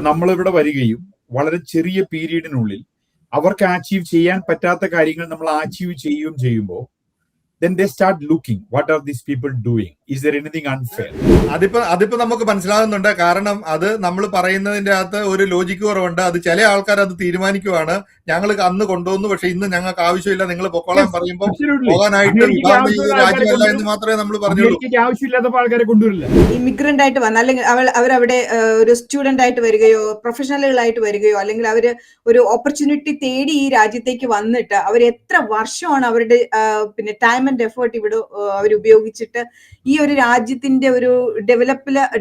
നമ്മളിവിടെ വരികയും വളരെ ചെറിയ പീരീഡിനുള്ളിൽ അവർക്ക് അച്ചീവ് ചെയ്യാൻ പറ്റാത്ത കാര്യങ്ങൾ നമ്മൾ അച്ചീവ് ചെയ്യുകയും ചെയ്യുമ്പോൾ then they start looking, what are these people doing? Is there anything unfair? അതിപ്പോ നമുക്ക് മനസ്സിലാകുന്നുണ്ട്. കാരണം അത് നമ്മൾ പറയുന്നതിന്റെ അകത്ത് ഒരു ലോജിക്ക് കുറവുണ്ട്. അത് ചില ആൾക്കാർ അത് തീരുമാനിക്കുവാണ്, ഞങ്ങൾ അന്ന് കൊണ്ടുവന്നു, പക്ഷെ ഇന്ന് ഞങ്ങൾക്ക് ആവശ്യമില്ല, നിങ്ങൾ പൊക്കോളാൻ പറയുമ്പോൾ പോകാനായിട്ട് രാജ്യമല്ല എന്ന് മാത്രമേ നമ്മൾ പറഞ്ഞുള്ളൂ. ആൾക്കാരെ കൊണ്ടുവരില്ല. ഇമിഗ്രന്റ് ആയിട്ട് വന്ന, അല്ലെങ്കിൽ അവരവിടെ ഒരു സ്റ്റുഡന്റ് ആയിട്ട് വരികയോ പ്രൊഫഷണലുകളായിട്ട് വരികയോ, അല്ലെങ്കിൽ അവര് ഒരു ഓപ്പർച്യൂണിറ്റി തേടി ഈ രാജ്യത്തേക്ക് വന്നിട്ട് അവർ എത്ര വർഷമാണ് അവരുടെ പിന്നെ ടൈം ആൻഡ് എഫേർട്ട് ഇവിടെ അവർ ഉപയോഗിച്ചിട്ട് ഈ ഒരു രാജ്യത്തിന്റെ ഒരു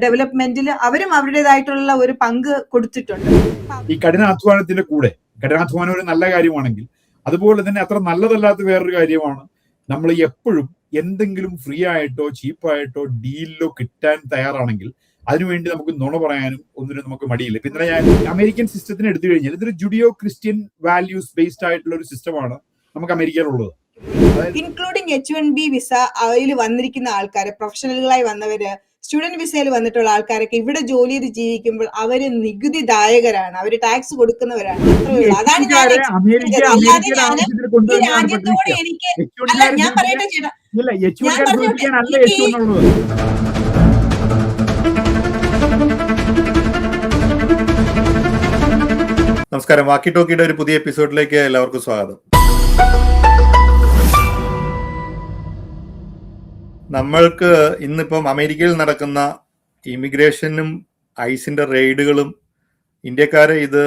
ഡെവലപ്മെന്റിൽ അവരും അവരുടേതായിട്ടുള്ള ഒരു പങ്ക് കൊടുത്തിട്ടുണ്ട്. ഈ കഠിനാധ്വാനത്തിന്റെ കൂടെ, കഠിനാധ്വാനം ഒരു നല്ല കാര്യമാണെങ്കിൽ അതുപോലെ തന്നെ അത്ര നല്ലതല്ലാത്ത വേറൊരു കാര്യമാണ് നമ്മൾ എപ്പോഴും എന്തെങ്കിലും ഫ്രീ ആയിട്ടോ ചീപ്പായിട്ടോ ഡീലിലോ കിട്ടാൻ തയ്യാറാണെങ്കിൽ അതിനുവേണ്ടി നമുക്ക് നുണ പറയാനും ഒന്നിനും നമുക്ക് മടിയില്ല. പിന്നെ ഞാൻ അമേരിക്കൻ സിസ്റ്റത്തിന് എടുത്തു കഴിഞ്ഞാൽ ഇതൊരു ജുഡിയോ ക്രിസ്ത്യൻ വാല്യൂസ് ബേസ്ഡ് ആയിട്ടുള്ള ഒരു സിസ്റ്റമാണ് നമുക്ക് അമേരിക്കയിലുള്ളത്. ഇൻക്ലൂഡിംഗ് H1B വിസ അതിൽ വന്നിരിക്കുന്ന ആൾക്കാര്, പ്രൊഫഷണലുകളായി വന്നവര്, സ്റ്റുഡന്റ് വിസയിൽ വന്നിട്ടുള്ള ആൾക്കാരൊക്കെ ഇവിടെ ജോലി ചെയ്ത് ജീവിക്കുമ്പോൾ അവര് നികുതിദായകരാണ്, അവര് ടാക്സ് കൊടുക്കുന്നവരാണ്. അതാണ് ഞാൻ രാജ്യത്തോട് എനിക്ക് അല്ല, ഞാൻ പറയട്ടെ ചേട്ടാ, നമസ്കാരം. വാക്കി ടോക്കിയുടെ ഒരു പുതിയ എപ്പിസോഡിലേക്ക് എല്ലാവർക്കും സ്വാഗതം. നമ്മൾക്ക് ഇന്നിപ്പം അമേരിക്കയിൽ നടക്കുന്ന ഇമിഗ്രേഷനും ഐസിന്റെ റെയ്ഡുകളും ഇന്ത്യക്കാരെ ഇത്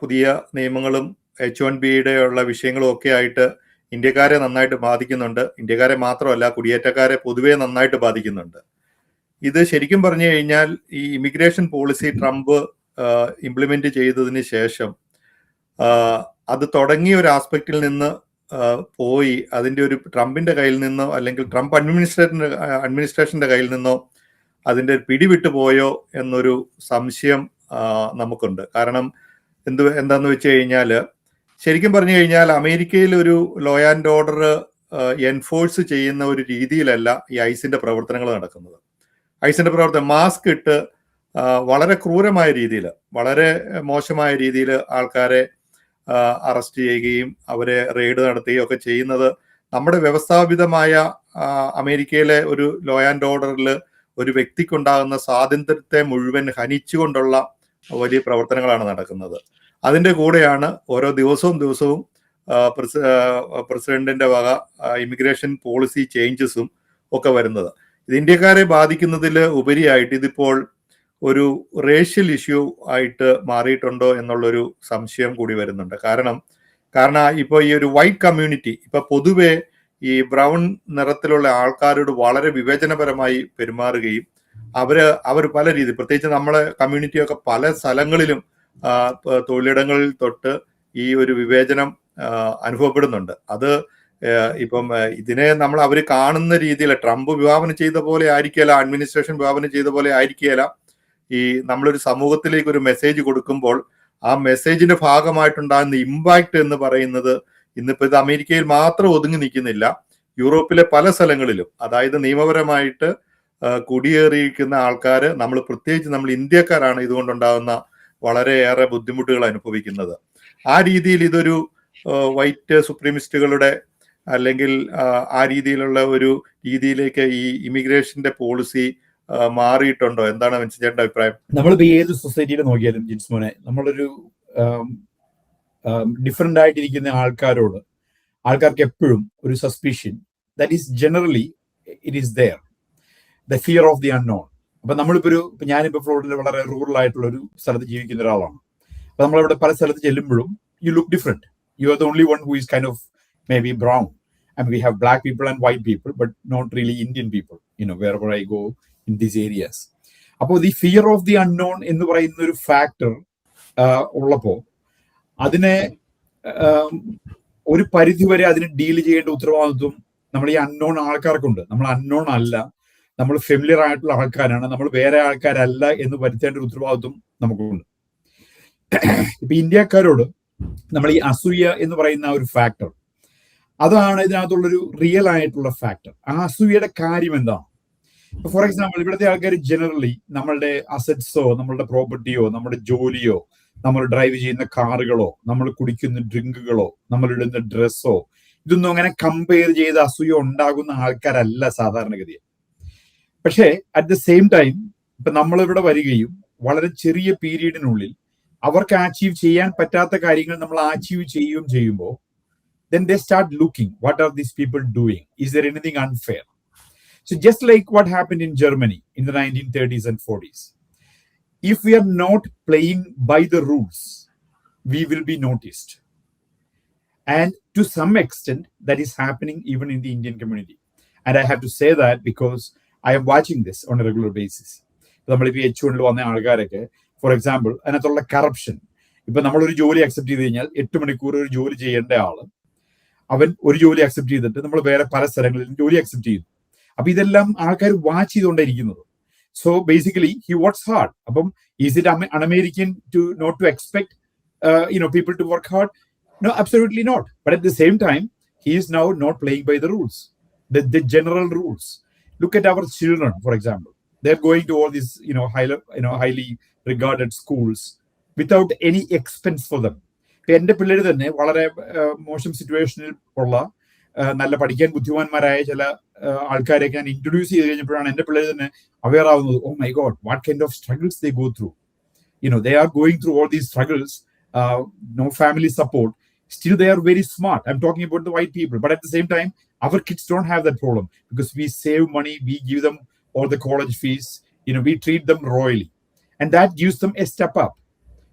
പുതിയ നിയമങ്ങളും H1Bയുടെ ഉള്ള വിഷയങ്ങളും ഒക്കെ ആയിട്ട് ഇന്ത്യക്കാരെ നന്നായിട്ട് ബാധിക്കുന്നുണ്ട്. ഇന്ത്യക്കാരെ മാത്രമല്ല, കുടിയേറ്റക്കാരെ പൊതുവെ നന്നായിട്ട് ബാധിക്കുന്നുണ്ട്. ഇത് ശരിക്കും പറഞ്ഞു കഴിഞ്ഞാൽ ഈ ഇമിഗ്രേഷൻ പോളിസി ട്രംപ് ഇംപ്ലിമെന്റ് ചെയ്തതിന് ശേഷം അത് തുടങ്ങിയ ഒരു ആസ്പെക്റ്റിൽ നിന്ന് പോയി അതിന്റെ ഒരു ട്രംപിന്റെ കയ്യിൽ നിന്നോ അല്ലെങ്കിൽ ട്രംപ് അഡ്മിനിസ്ട്രേഷന്റെ കയ്യിൽ നിന്നോ അതിന്റെ പിടിവിട്ടു പോയോ എന്നൊരു സംശയം നമുക്കുണ്ട്. കാരണം എന്താന്ന് വെച്ച് കഴിഞ്ഞാൽ, ശരിക്കും പറഞ്ഞു കഴിഞ്ഞാൽ അമേരിക്കയിൽ ഒരു ലോ ആൻഡ് ഓർഡർ എൻഫോഴ്സ് ചെയ്യുന്ന ഒരു രീതിയിലല്ല ഈ ഐസിന്റെ പ്രവർത്തനങ്ങൾ നടക്കുന്നത്. ഐസിന്റെ പ്രവർത്തനം മാസ്ക് ഇട്ട് വളരെ ക്രൂരമായ രീതിയിൽ, വളരെ മോശമായ രീതിയിൽ ആൾക്കാരെ അറസ്റ്റ് ചെയ്യുകയും അവരെ റെയ്ഡ് നടത്തുകയും ഒക്കെ ചെയ്യുന്നത് നമ്മുടെ വ്യവസ്ഥാപിതമായ അമേരിക്കയിലെ ഒരു ലോ ആൻഡ് ഓർഡറിൽ ഒരു വ്യക്തിക്കുണ്ടാകുന്ന സ്വാതന്ത്ര്യത്തെ മുഴുവൻ ഹനിച്ചുകൊണ്ടുള്ള വലിയ പ്രവർത്തനങ്ങളാണ് നടക്കുന്നത്. അതിൻ്റെ കൂടെയാണ് ഓരോ ദിവസവും പ്രസിഡന്റിന്റെ വക ഇമിഗ്രേഷൻ പോളിസി ചേഞ്ചസും ഒക്കെ വരുന്നത്. ഇത് ഇന്ത്യക്കാരെ ബാധിക്കുന്നതിൽ ഉപരിയായിട്ട് ഇതിപ്പോൾ ഒരു റേഷ്യൽ ഇഷ്യൂ ആയിട്ട് മാറിയിട്ടുണ്ടോ എന്നുള്ളൊരു സംശയം കൂടി വരുന്നുണ്ട്. കാരണം ഇപ്പോൾ ഈ ഒരു വൈറ്റ് കമ്മ്യൂണിറ്റി ഇപ്പൊ പൊതുവെ ഈ ബ്രൗൺ നിറത്തിലുള്ള ആൾക്കാരോട് വളരെ വിവേചനപരമായി പെരുമാറുകയും അവർ പല രീതി, പ്രത്യേകിച്ച് നമ്മളെ കമ്മ്യൂണിറ്റിയൊക്കെ പല സ്ഥലങ്ങളിലും തൊഴിലിടങ്ങളിൽ തൊട്ട് ഈ ഒരു വിവേചനം അനുഭവപ്പെടുന്നുണ്ട്. അത് ഇപ്പം ഇതിനെ അവർ കാണുന്ന രീതിയിൽ ട്രംപ് വിഭാവനം ചെയ്ത പോലെ ആയിരിക്കില്ല, അഡ്മിനിസ്ട്രേഷൻ വിഭാവനം ചെയ്ത പോലെ ആയിരിക്കില്ല. ഈ നമ്മളൊരു സമൂഹത്തിലേക്ക് ഒരു മെസ്സേജ് കൊടുക്കുമ്പോൾ ആ മെസ്സേജിന്റെ ഭാഗമായിട്ടുണ്ടാകുന്ന ഇമ്പാക്ട് എന്ന് പറയുന്നത് ഇന്നിപ്പോ ഇത് അമേരിക്കയിൽ മാത്രം ഒതുങ്ങി നിൽക്കുന്നില്ല. യൂറോപ്പിലെ പല സ്ഥലങ്ങളിലും, അതായത് നിയമപരമായിട്ട് കുടിയേറിയിരിക്കുന്ന ആൾക്കാര്, പ്രത്യേകിച്ച് നമ്മൾ ഇന്ത്യക്കാരാണ് ഇതുകൊണ്ടുണ്ടാകുന്ന വളരെയേറെ ബുദ്ധിമുട്ടുകൾ അനുഭവിക്കുന്നത്. ആ രീതിയിൽ ഇതൊരു വൈറ്റ് സുപ്രീമിസ്റ്റുകളുടെ അല്ലെങ്കിൽ ആ രീതിയിലുള്ള ഒരു രീതിയിലേക്ക് ഈ ഇമിഗ്രേഷന്റെ പോളിസി മാറിയിട്ടുണ്ടോ? എന്താണ് ചേട്ടൻ്റെ അഭിപ്രായം? നമ്മളിപ്പോ ഏത് സൊസൈറ്റിയിൽ നോക്കിയാലും ജിൻസ്മോനെ, നമ്മളൊരു ഡിഫറെന്റ് ആയിട്ടിരിക്കുന്ന ആൾക്കാർക്ക് എപ്പോഴും ഒരു suspicion that is generally it is there, the fear of the unknown. അപ്പൊ ഞാനിപ്പോ ഫ്ലോറിഡയിൽ വളരെ റൂറൽ ആയിട്ടുള്ള ഒരു സ്ഥലത്ത് ജീവിക്കുന്ന ഒരാളാണ്. അപ്പൊ നമ്മളിവിടെ പല സ്ഥലത്ത് ചെല്ലുമ്പോഴും you look different. You are the only one who is kind of maybe brown, and we have black people and white people, but not really Indian people, wherever I go in these areas. അപ്പോൾ ഈ fear of the unknown എന്ന് പറയുന്ന ഒരു factor ഉള്ളപ്പോൾ അതിനെ ഒരു പരിധിവരെ അതിനെ ഡീൽ ചെയ്യേണ്ട ഉത്തരവാദിത്വം നമ്മൾ ഈ അൺനോൺ ആൾക്കാർക്കുണ്ട്. നമ്മൾ അൺനോൺ അല്ല, നമ്മൾ ഫെമിലിയർ ആയിട്ടുള്ള ആൾക്കാരാണ്, നമ്മൾ വേറെ ആൾക്കാരല്ല എന്ന് വരുത്തേണ്ട ഒരു ഉത്തരവാദിത്വം നമുക്കുണ്ട്. ഇപ്പൊ ഇന്ത്യക്കാരോട് നമ്മൾ ഈ അസൂയ എന്ന് പറയുന്ന ഒരു ഫാക്ടർ, അതാണ് ഇതിനകത്തുള്ളൊരു റിയൽ ആയിട്ടുള്ള ഫാക്ടർ. ആ അസൂയയുടെ കാര്യം എന്താണ്? ഫോർ എക്സാമ്പിൾ ഇവിടുത്തെ ആൾക്കാർ ജനറലി നമ്മളുടെ അസറ്റ്സോ നമ്മളുടെ പ്രോപ്പർട്ടിയോ നമ്മുടെ ജോലിയോ നമ്മൾ ഡ്രൈവ് ചെയ്യുന്ന കാറുകളോ നമ്മൾ കുടിക്കുന്ന ഡ്രിങ്കുകളോ നമ്മൾ ഇടുന്ന ഡ്രസ്സോ ഇതൊന്നും അങ്ങനെ കമ്പയർ ചെയ്ത് അസൂയ ഉണ്ടാകുന്ന ആൾക്കാരല്ല സാധാരണഗതിയിൽ. പക്ഷേ അറ്റ് ദ സെയിം ടൈം ഇപ്പൊ നമ്മളിവിടെ വരികയും വളരെ ചെറിയ പീരീഡിനുള്ളിൽ അവർക്ക് അച്ചീവ് ചെയ്യാൻ പറ്റാത്ത കാര്യങ്ങൾ നമ്മൾ അച്ചീവ് ചെയ്യുകയും ചെയ്യുമ്പോൾ then they start looking, what are these people doing? Is there anything unfair? So just like what happened in Germany in the 1930s and 40s, if we are not playing by the rules, we will be noticed. And to some extent, that is happening even in the Indian community. And I have to say that because I am watching this on a regular basis. നമ്മളിപ്പോൾ H1 വന്ന ആൾക്കാരൊക്കെ for example അതിനകത്തുള്ള corruption, ഇപ്പൊ നമ്മളൊരു ജോലി accept ചെയ്ത് കഴിഞ്ഞാൽ 8 മണിക്കൂർ ഒരു ജോലി ചെയ്യേണ്ട ആള് അവൻ ഒരു ജോലി അക്സെപ്റ്റ് ചെയ്തിട്ട് നമ്മൾ വേറെ പല സ്ഥലങ്ങളിലും ജോലി അക്സെപ്റ്റ് ചെയ്യുന്നു. അപ്പൊ ഇതെല്ലാം ആൾക്കാർ വാച്ച് ചെയ്തുകൊണ്ടിരിക്കുന്നത്. So basically he works hard. അപ്പം is it un-American to not to expect people to work hard? No, absolutely not. But at the same time, he is now not playing by the rules, the general rules. Look at our children, for example. They're going to all these, highly regarded schools without any expense for them. എന്റെ പിള്ളേർ തന്നെ വളരെ മോശം സിറ്റുവേഷനിൽ ഉള്ള നല്ല പഠിക്കാൻ ബുദ്ധിമാന്മാരായ ചില ആൾക്കാരെയൊക്കെ ഞാൻ ഇൻട്രൊഡ്യൂസ് ചെയ്ത് കഴിഞ്ഞപ്പോഴാണ് എന്റെ പിള്ളേർ തന്നെ അവെയർ ആവുന്നത്. Oh my God, what kind of struggles they go through. They are going through all these struggles, no family support. Still, they are very smart. I'm talking about the white people. But at the same time, our kids don't have that problem because we save money, we give them all the college fees, we treat them royally. And that gives them a step up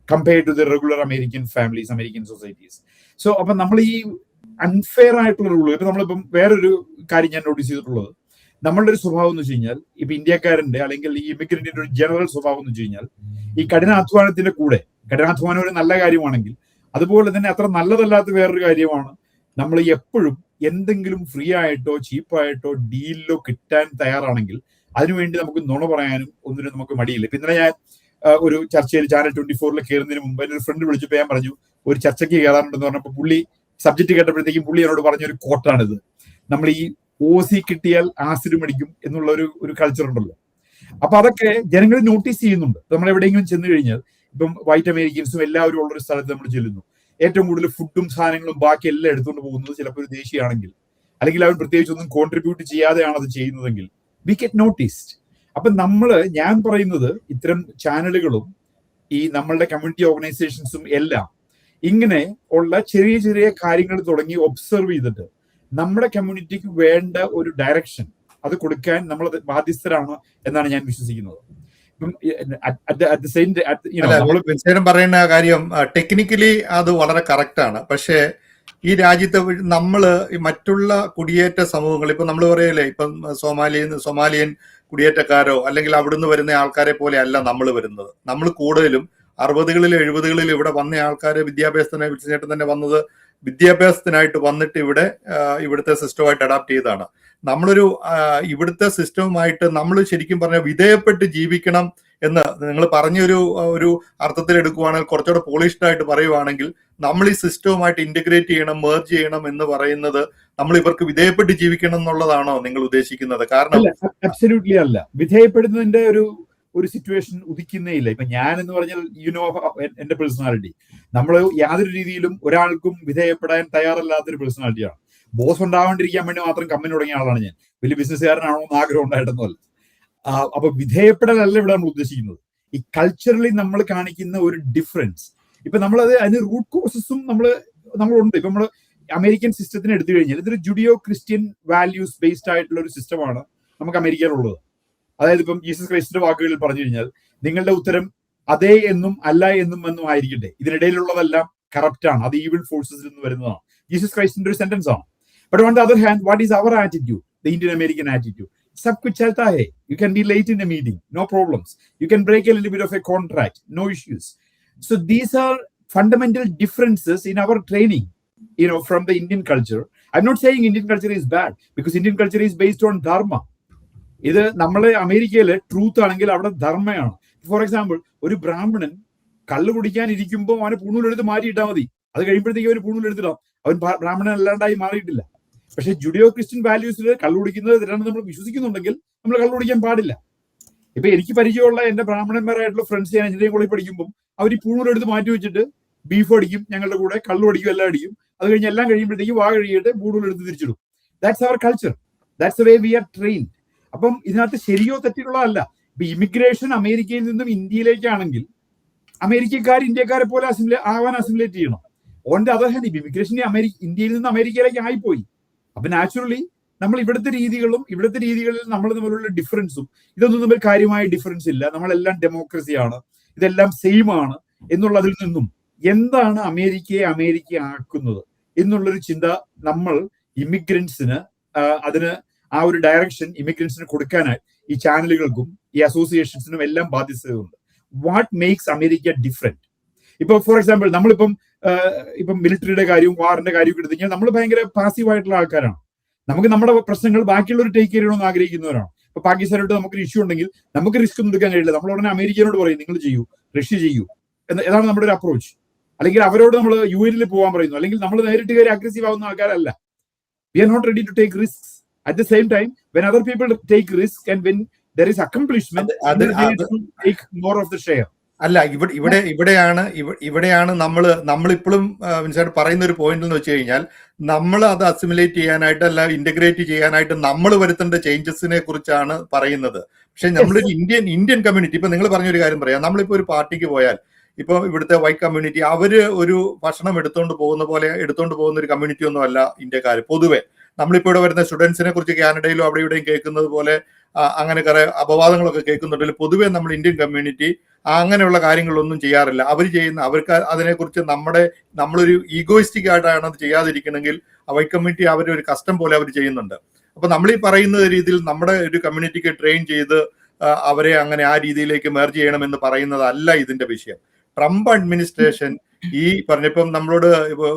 compared to the regular American families, American societies. So, അപ്പം നമ്മൾ ഈ unfair ആയിട്ടുള്ള rule, ഇപ്പൊ നമ്മളിപ്പം വേറൊരു കാര്യം ഞാൻ notice ചെയ്തിട്ടുള്ളത്, നമ്മളുടെ ഒരു സ്വഭാവം എന്ന് വെച്ച് കഴിഞ്ഞാൽ ഇപ്പൊ ഇന്ത്യക്കാരന്റെ അല്ലെങ്കിൽ ഈ ഇമിഗ്രന്റിന്റെ ഒരു ജനറൽ സ്വഭാവം എന്ന് വെച്ച് കഴിഞ്ഞാൽ ഈ കഠിനാധ്വാനത്തിന്റെ കൂടെ, കഠിനാധ്വാനം ഒരു നല്ല കാര്യമാണെങ്കിൽ അതുപോലെ തന്നെ അത്ര നല്ലതല്ലാത്ത വേറൊരു കാര്യമാണ് നമ്മൾ എപ്പോഴും എന്തെങ്കിലും ഫ്രീ ആയിട്ടോ ചീപ്പായിട്ടോ ഡീലിലോ കിട്ടാൻ തയ്യാറാണെങ്കിൽ അതിനുവേണ്ടി നമുക്ക് നുണ പറയാനും ഒന്നിനും നമുക്ക് മടിയില്ല. ഇപ്പൊ ഇന്നലെ ഞാൻ ഒരു ചർച്ചയിൽ ചാനൽ 24 കയറുന്നതിന് മുമ്പ് എൻ്റെ ഒരു ഫ്രണ്ട് വിളിച്ചപ്പോൾ ഞാൻ പറഞ്ഞു ഒരു ചർച്ചയ്ക്ക് കയറാറുണ്ടെന്ന് പറഞ്ഞപ്പോൾ പുള്ളി സബ്ജക്ട് കേട്ടപ്പോഴത്തേക്കും പുള്ളി എന്നോട് പറഞ്ഞൊരു കോട്ടാണിത്. നമ്മൾ ഈ OC കിട്ടിയാൽ ആസിഡ് മേടിക്കും എന്നുള്ള ഒരു കൾച്ചർ ഉണ്ടല്ലോ. അപ്പൊ അതൊക്കെ ജനങ്ങൾ നോട്ടീസ് ചെയ്യുന്നുണ്ട്. നമ്മൾ എവിടെയെങ്കിലും ചെന്ന് കഴിഞ്ഞാൽ ഇപ്പം വൈറ്റ് അമേരിക്കൻസും എല്ലാവരും ഉള്ളൊരു സ്ഥലത്ത് നമ്മൾ ചെല്ലുന്നു, ഏറ്റവും കൂടുതൽ ഫുഡും സാധനങ്ങളും ബാക്കി എല്ലാം എടുത്തുകൊണ്ട് പോകുന്നത് ചിലപ്പോൾ ഒരു ദേശീയാണെങ്കിൽ, അല്ലെങ്കിൽ അവർ പ്രത്യേകിച്ച് ഒന്നും കോൺട്രിബ്യൂട്ട് ചെയ്യാതെയാണ് അത് ചെയ്യുന്നതെങ്കിൽ വി ഗെറ്റ് നോട്ടീസ്ഡ്. അപ്പൊ ഞാൻ പറയുന്നത് ഇത്തരം ചാനലുകളും ഈ നമ്മളുടെ കമ്മ്യൂണിറ്റി ഓർഗനൈസേഷൻസും എല്ലാം ഇങ്ങനെ ഉള്ള ചെറിയ ചെറിയ കാര്യങ്ങൾ തുടങ്ങി ഒബ്സർവ് ചെയ്തിട്ട് നമ്മുടെ കമ്മ്യൂണിറ്റിക്ക് വേണ്ട ഒരു ഡയറക്ഷൻ അത് കൊടുക്കാൻ നമ്മൾ ബാധ്യസ്ഥരാണ് എന്നാണ് ഞാൻ വിശ്വസിക്കുന്നത്. പറയുന്ന കാര്യം ടെക്നിക്കലി അത് വളരെ കറക്റ്റ് ആണ്. പക്ഷേ ഈ രാജ്യത്ത് നമ്മള് മറ്റുള്ള കുടിയേറ്റ സമൂഹങ്ങൾ, ഇപ്പൊ നമ്മൾ പറയല്ലേ, ഇപ്പം സൊമാലിയൻ കുടിയേറ്റക്കാരോ അല്ലെങ്കിൽ അവിടുന്ന് വരുന്ന ആൾക്കാരെ പോലെ അല്ല നമ്മൾ വരുന്നത്. നമ്മൾ കൂടുതലും 60-കളിലും 70-കളിലും ഇവിടെ വന്ന ആൾക്കാർ വിദ്യാഭ്യാസത്തിനായിട്ട് തന്നെ വന്നത്, വിദ്യാഭ്യാസത്തിനായിട്ട് വന്നിട്ട് ഇവിടുത്തെ സിസ്റ്റമായിട്ട് അഡാപ്റ്റ് ചെയ്താണ്. നമ്മളൊരു ഇവിടുത്തെ സിസ്റ്റവുമായിട്ട് നമ്മൾ ശരിക്കും പറഞ്ഞാൽ വിധേയപ്പെട്ട് ജീവിക്കണം എന്ന് നിങ്ങൾ പറഞ്ഞൊരു അർത്ഥത്തിൽ എടുക്കുവാണെങ്കിൽ, കുറച്ചുകൂടെ പോളിഷ്ഡ് ആയിട്ട് പറയുവാണെങ്കിൽ, നമ്മൾ ഈ സിസ്റ്റവുമായിട്ട് ഇന്റഗ്രേറ്റ് ചെയ്യണം, മെർജ് ചെയ്യണം എന്ന് പറയുന്നത് നമ്മൾ ഇവർക്ക് വിധേയപ്പെട്ട് ജീവിക്കണം എന്നുള്ളതാണോ നിങ്ങൾ ഉദ്ദേശിക്കുന്നത്? കാരണം അബ്സല്യൂട്ട്ലി അല്ല, വിധേയപ്പെടുന്നതിന്റെ ഒരു സിറ്റുവേഷൻ ഉദിക്കുന്നേ ഇല്ല. ഇപ്പൊ ഞാൻ എന്ന് പറഞ്ഞാൽ എന്റെ പേഴ്സണാലിറ്റി, നമ്മൾ യാതൊരു രീതിയിലും ഒരാൾക്കും വിധേയപ്പെടാൻ തയ്യാറല്ലാത്തൊരു പേഴ്സണാലിറ്റിയാണ്. ബോസ് ഉണ്ടാവാണ്ടിരിക്കാൻ വേണ്ടി മാത്രം കമ്പനി തുടങ്ങിയ ആളാണ് ഞാൻ. വലിയ ബിസിനസ്സുകാരനാണോ എന്ന് ആഗ്രഹം ഉണ്ടായിട്ടൊന്നുമല്ല. അപ്പൊ വിധേയപ്പെടലല്ല ഇവിടെ നമ്മൾ ഉദ്ദേശിക്കുന്നത്. ഈ കൾച്ചറലി നമ്മൾ കാണിക്കുന്ന ഒരു ഡിഫറൻസ്, ഇപ്പൊ അതിന് റൂട്ട് കോസസും നമ്മളുണ്ട്. ഇപ്പൊ നമ്മൾ അമേരിക്കൻ സിസ്റ്റത്തിന് എടുത്തു കഴിഞ്ഞാൽ ഇതൊരു ജുഡിയോ ക്രിസ്ത്യൻ വാല്യൂസ് ബേസ്ഡ് ആയിട്ടുള്ള ഒരു സിസ്റ്റമാണ് നമുക്ക് അമേരിക്കയിലുള്ളത്. അതായത് ഇപ്പം ജീസസ് ക്രൈസ്റ്റിന്റെ വാക്കുകളിൽ പറഞ്ഞു കഴിഞ്ഞാൽ നിങ്ങളുടെ ഉത്തരം അതേ എന്നും അല്ല എന്നും ആയിരിക്കട്ടെ, ഇതിനിടയിലുള്ളതെല്ലാം കറപ്റ്റ് ആണ്, അത് ഈവിൾ ഫോഴ്സസിൽ നിന്ന് വരുന്നതാണ്. ജീസസ് ക്രൈസ്റ്റിന്റെ ഒരു സെന്റൻസ് ആണ്. But on the other hand, what is our attitude, the Indian American attitude? सब कुछ चलता है. You can be late in a meeting, no problems. You can break a little bit of a contract, no issues. So these are fundamental differences in our training, from the Indian culture. I'm not saying Indian culture is bad, because Indian culture is based on dharma. ഇത് നമ്മളെ അമേരിക്കയിലെ truth ആണെങ്കിൽ അവിടെ ധർമ്മയാണ്. For example, ഒരു ബ്രാഹ്മണൻ കള്ള് കുടിക്കാൻ ഇരിക്കുമ്പോൾ അവനെ പൂണൂലെടുത്ത് മാറ്റിയിട്ടാൽ മതി. അത് കഴിയുമ്പോഴത്തേക്ക് അവന് പൂണൂലെടുത്തിടാം, അവൻ ബ്രാഹ്മണൻ അല്ലാണ്ടായി മാറിയിട്ടില്ല. പക്ഷെ ജുഡിയോ ക്രിസ്ത്യൻ വാല്യൂസിൽ കള്ളുകുടിക്കുന്നത് തെറ്റാണെന്ന് നമ്മൾ വിശ്വസിക്കുന്നുണ്ടെങ്കിൽ നമ്മൾ കള്ളുകുടിക്കാൻ പാടില്ല. ഇപ്പൊ എനിക്ക് പരിചയമുള്ള എന്റെ ബ്രാഹ്മണന്മാരായിട്ടുള്ള ഫ്രണ്ട്സ് ഞാൻ എഞ്ചിനീയറിംഗ് കോളേജിൽ പഠിക്കുമ്പോൾ അവർ ഈ പൂണൂരെടുത്ത് മാറ്റി വെച്ചിട്ട് ബീഫ് അടിക്കും, ഞങ്ങളുടെ കൂടെ കള്ളു അടിക്കും, എല്ലാം അടിക്കും. അത് കഴിഞ്ഞ് എല്ലാം കഴിയുമ്പോഴത്തേക്ക് വാ കഴിയിട്ട് പൂണൂരെടുത്ത് തിരിച്ചിടും. ദാറ്റ്സ് അവർ culture, that's the way we are trained. അപ്പം ഇതിനകത്ത് ശരിയോ തെറ്റിയുള്ളതല്ല. ഇപ്പൊ ഇമിഗ്രേഷൻ അമേരിക്കയിൽ നിന്നും ഇന്ത്യയിലേക്കാണെങ്കിൽ അമേരിക്കക്കാർ ഇന്ത്യക്കാരെ പോലെ അസിമുലേറ്റ് ചെയ്യണം. On the other hand immigration ഇന്ത്യയിൽ നിന്ന് അമേരിക്കയിലേക്ക് ആയിപ്പോയി. അപ്പൊ നാച്ചുറലി നമ്മൾ ഇവിടുത്തെ രീതികളിൽ നമ്മൾ തമ്മിലുള്ള ഡിഫറൻസും ഇതൊന്നും തമ്മിൽ കാര്യമായ ഡിഫറൻസ് ഇല്ല, നമ്മളെല്ലാം ഡെമോക്രസിയാണ്, ഇതെല്ലാം സെയിം ആണ് എന്നുള്ളതിൽ നിന്നും എന്താണ് അമേരിക്ക ആക്കുന്നത് എന്നുള്ളൊരു ചിന്ത നമ്മൾ ഇമിഗ്രൻസിന് അതിന് ആ ഒരു ഡയറക്ഷൻ ഇമിഗ്രൻസിന് കൊടുക്കാനായി ഈ ചാനലുകൾക്കും ഈ അസോസിയേഷൻസിനും എല്ലാം ബാധ്യതയുണ്ട്. What makes America different? ഇപ്പൊ ഫോർ എക്സാമ്പിൾ നമ്മളിപ്പം മിലിറ്ററിയുടെ കാര്യവും വാറിന്റെ കാര്യവും എടുത്തു കഴിഞ്ഞാൽ നമ്മൾ ഭയങ്കര പാസീവ് ആയിട്ടുള്ള ആൾക്കാരാണ്. നമുക്ക് നമ്മുടെ പ്രശ്നങ്ങൾ ബാക്കിയുള്ളവർ ടേക്ക് ചെയ്യണമെന്ന് ആഗ്രഹിക്കുന്നവരാണ്. ഇപ്പൊ പാകിസ്ഥാനോട്ട് നമുക്കൊരു ഇഷ്യൂ ഉണ്ടെങ്കിൽ നമുക്ക് റിസ്ക് ഒന്നും എടുക്കാൻ കഴിയില്ല. നമ്മൾ ഉടനെ അമേരിക്കനോട് പറയും നിങ്ങൾ ചെയ്യൂ, റഷ്യ ചെയ്യൂ എന്നതാണ് നമ്മുടെ ഒരു അപ്രോച്ച്. അല്ലെങ്കിൽ അവരോട് നമ്മൾ UN പോകാൻ പറയുന്നു, അല്ലെങ്കിൽ നമ്മൾ നേരിട്ട് കയറി അഗ്രസീവ് ആവുന്ന ആൾക്കാരല്ല. We are not ready to take risk. At the same time, when other people take risk and when there is accomplishment, take more of the share. അല്ല, ഇവിടെയാണ് നമ്മളിപ്പോഴും മിനിസ്റ്റർ പറയുന്ന ഒരു പോയിന്റ് എന്ന് വെച്ച് കഴിഞ്ഞാൽ നമ്മൾ അത് അസിമുലേറ്റ് ചെയ്യാനായിട്ട് അല്ല ഇന്റഗ്രേറ്റ് ചെയ്യാനായിട്ട് നമ്മൾ വരുത്തേണ്ട ചേഞ്ചസിനെ കുറിച്ചാണ് പറയുന്നത്. പക്ഷെ നമ്മളൊരു ഇന്ത്യൻ കമ്മ്യൂണിറ്റി, ഇപ്പൊ നിങ്ങൾ പറഞ്ഞൊരു കാര്യം പറയാം, നമ്മളിപ്പോ ഒരു പാർട്ടിക്ക് പോയാൽ ഇപ്പൊ ഇവിടുത്തെ വൈറ്റ് കമ്മ്യൂണിറ്റി അവര് ഒരു ഭക്ഷണം എടുത്തുകൊണ്ട് പോകുന്ന ഒരു കമ്മ്യൂണിറ്റി ഒന്നും അല്ല ഇന്ത്യക്കാർ പൊതുവെ. നമ്മളിപ്പോ ഇവിടെ വരുന്ന സ്റ്റുഡൻസിനെ കുറിച്ച് കാനഡയിലും അവിടെ ഇവിടെയും കേൾക്കുന്നത് പോലെ അങ്ങനെ കുറെ അപവാദങ്ങളൊക്കെ കേൾക്കുന്നുണ്ടെങ്കിൽ പൊതുവെ നമ്മൾ ഇന്ത്യൻ കമ്മ്യൂണിറ്റി അങ്ങനെയുള്ള കാര്യങ്ങളൊന്നും ചെയ്യാറില്ല. അവർക്ക് അതിനെക്കുറിച്ച് നമ്മളൊരു ഈഗോയിസ്റ്റിക് ആയിട്ടാണ് അത് ചെയ്യാതിരിക്കണമെങ്കിൽ വൈറ്റ് കമ്മ്യൂണിറ്റി അവരുടെ ഒരു കസ്റ്റം പോലെ അവർ ചെയ്യുന്നുണ്ട്. അപ്പൊ നമ്മൾ ഈ പറയുന്ന രീതിയിൽ നമ്മുടെ ഒരു കമ്മ്യൂണിറ്റിക്ക് ട്രെയിൻ ചെയ്ത് അവരെ അങ്ങനെ ആ രീതിയിലേക്ക് മെർജ് ചെയ്യണമെന്ന് പറയുന്നതല്ല ഇതിന്റെ വിഷയം. ട്രംപ് അഡ്മിനിസ്ട്രേഷൻ ഈ പറഞ്ഞപ്പം നമ്മളോട്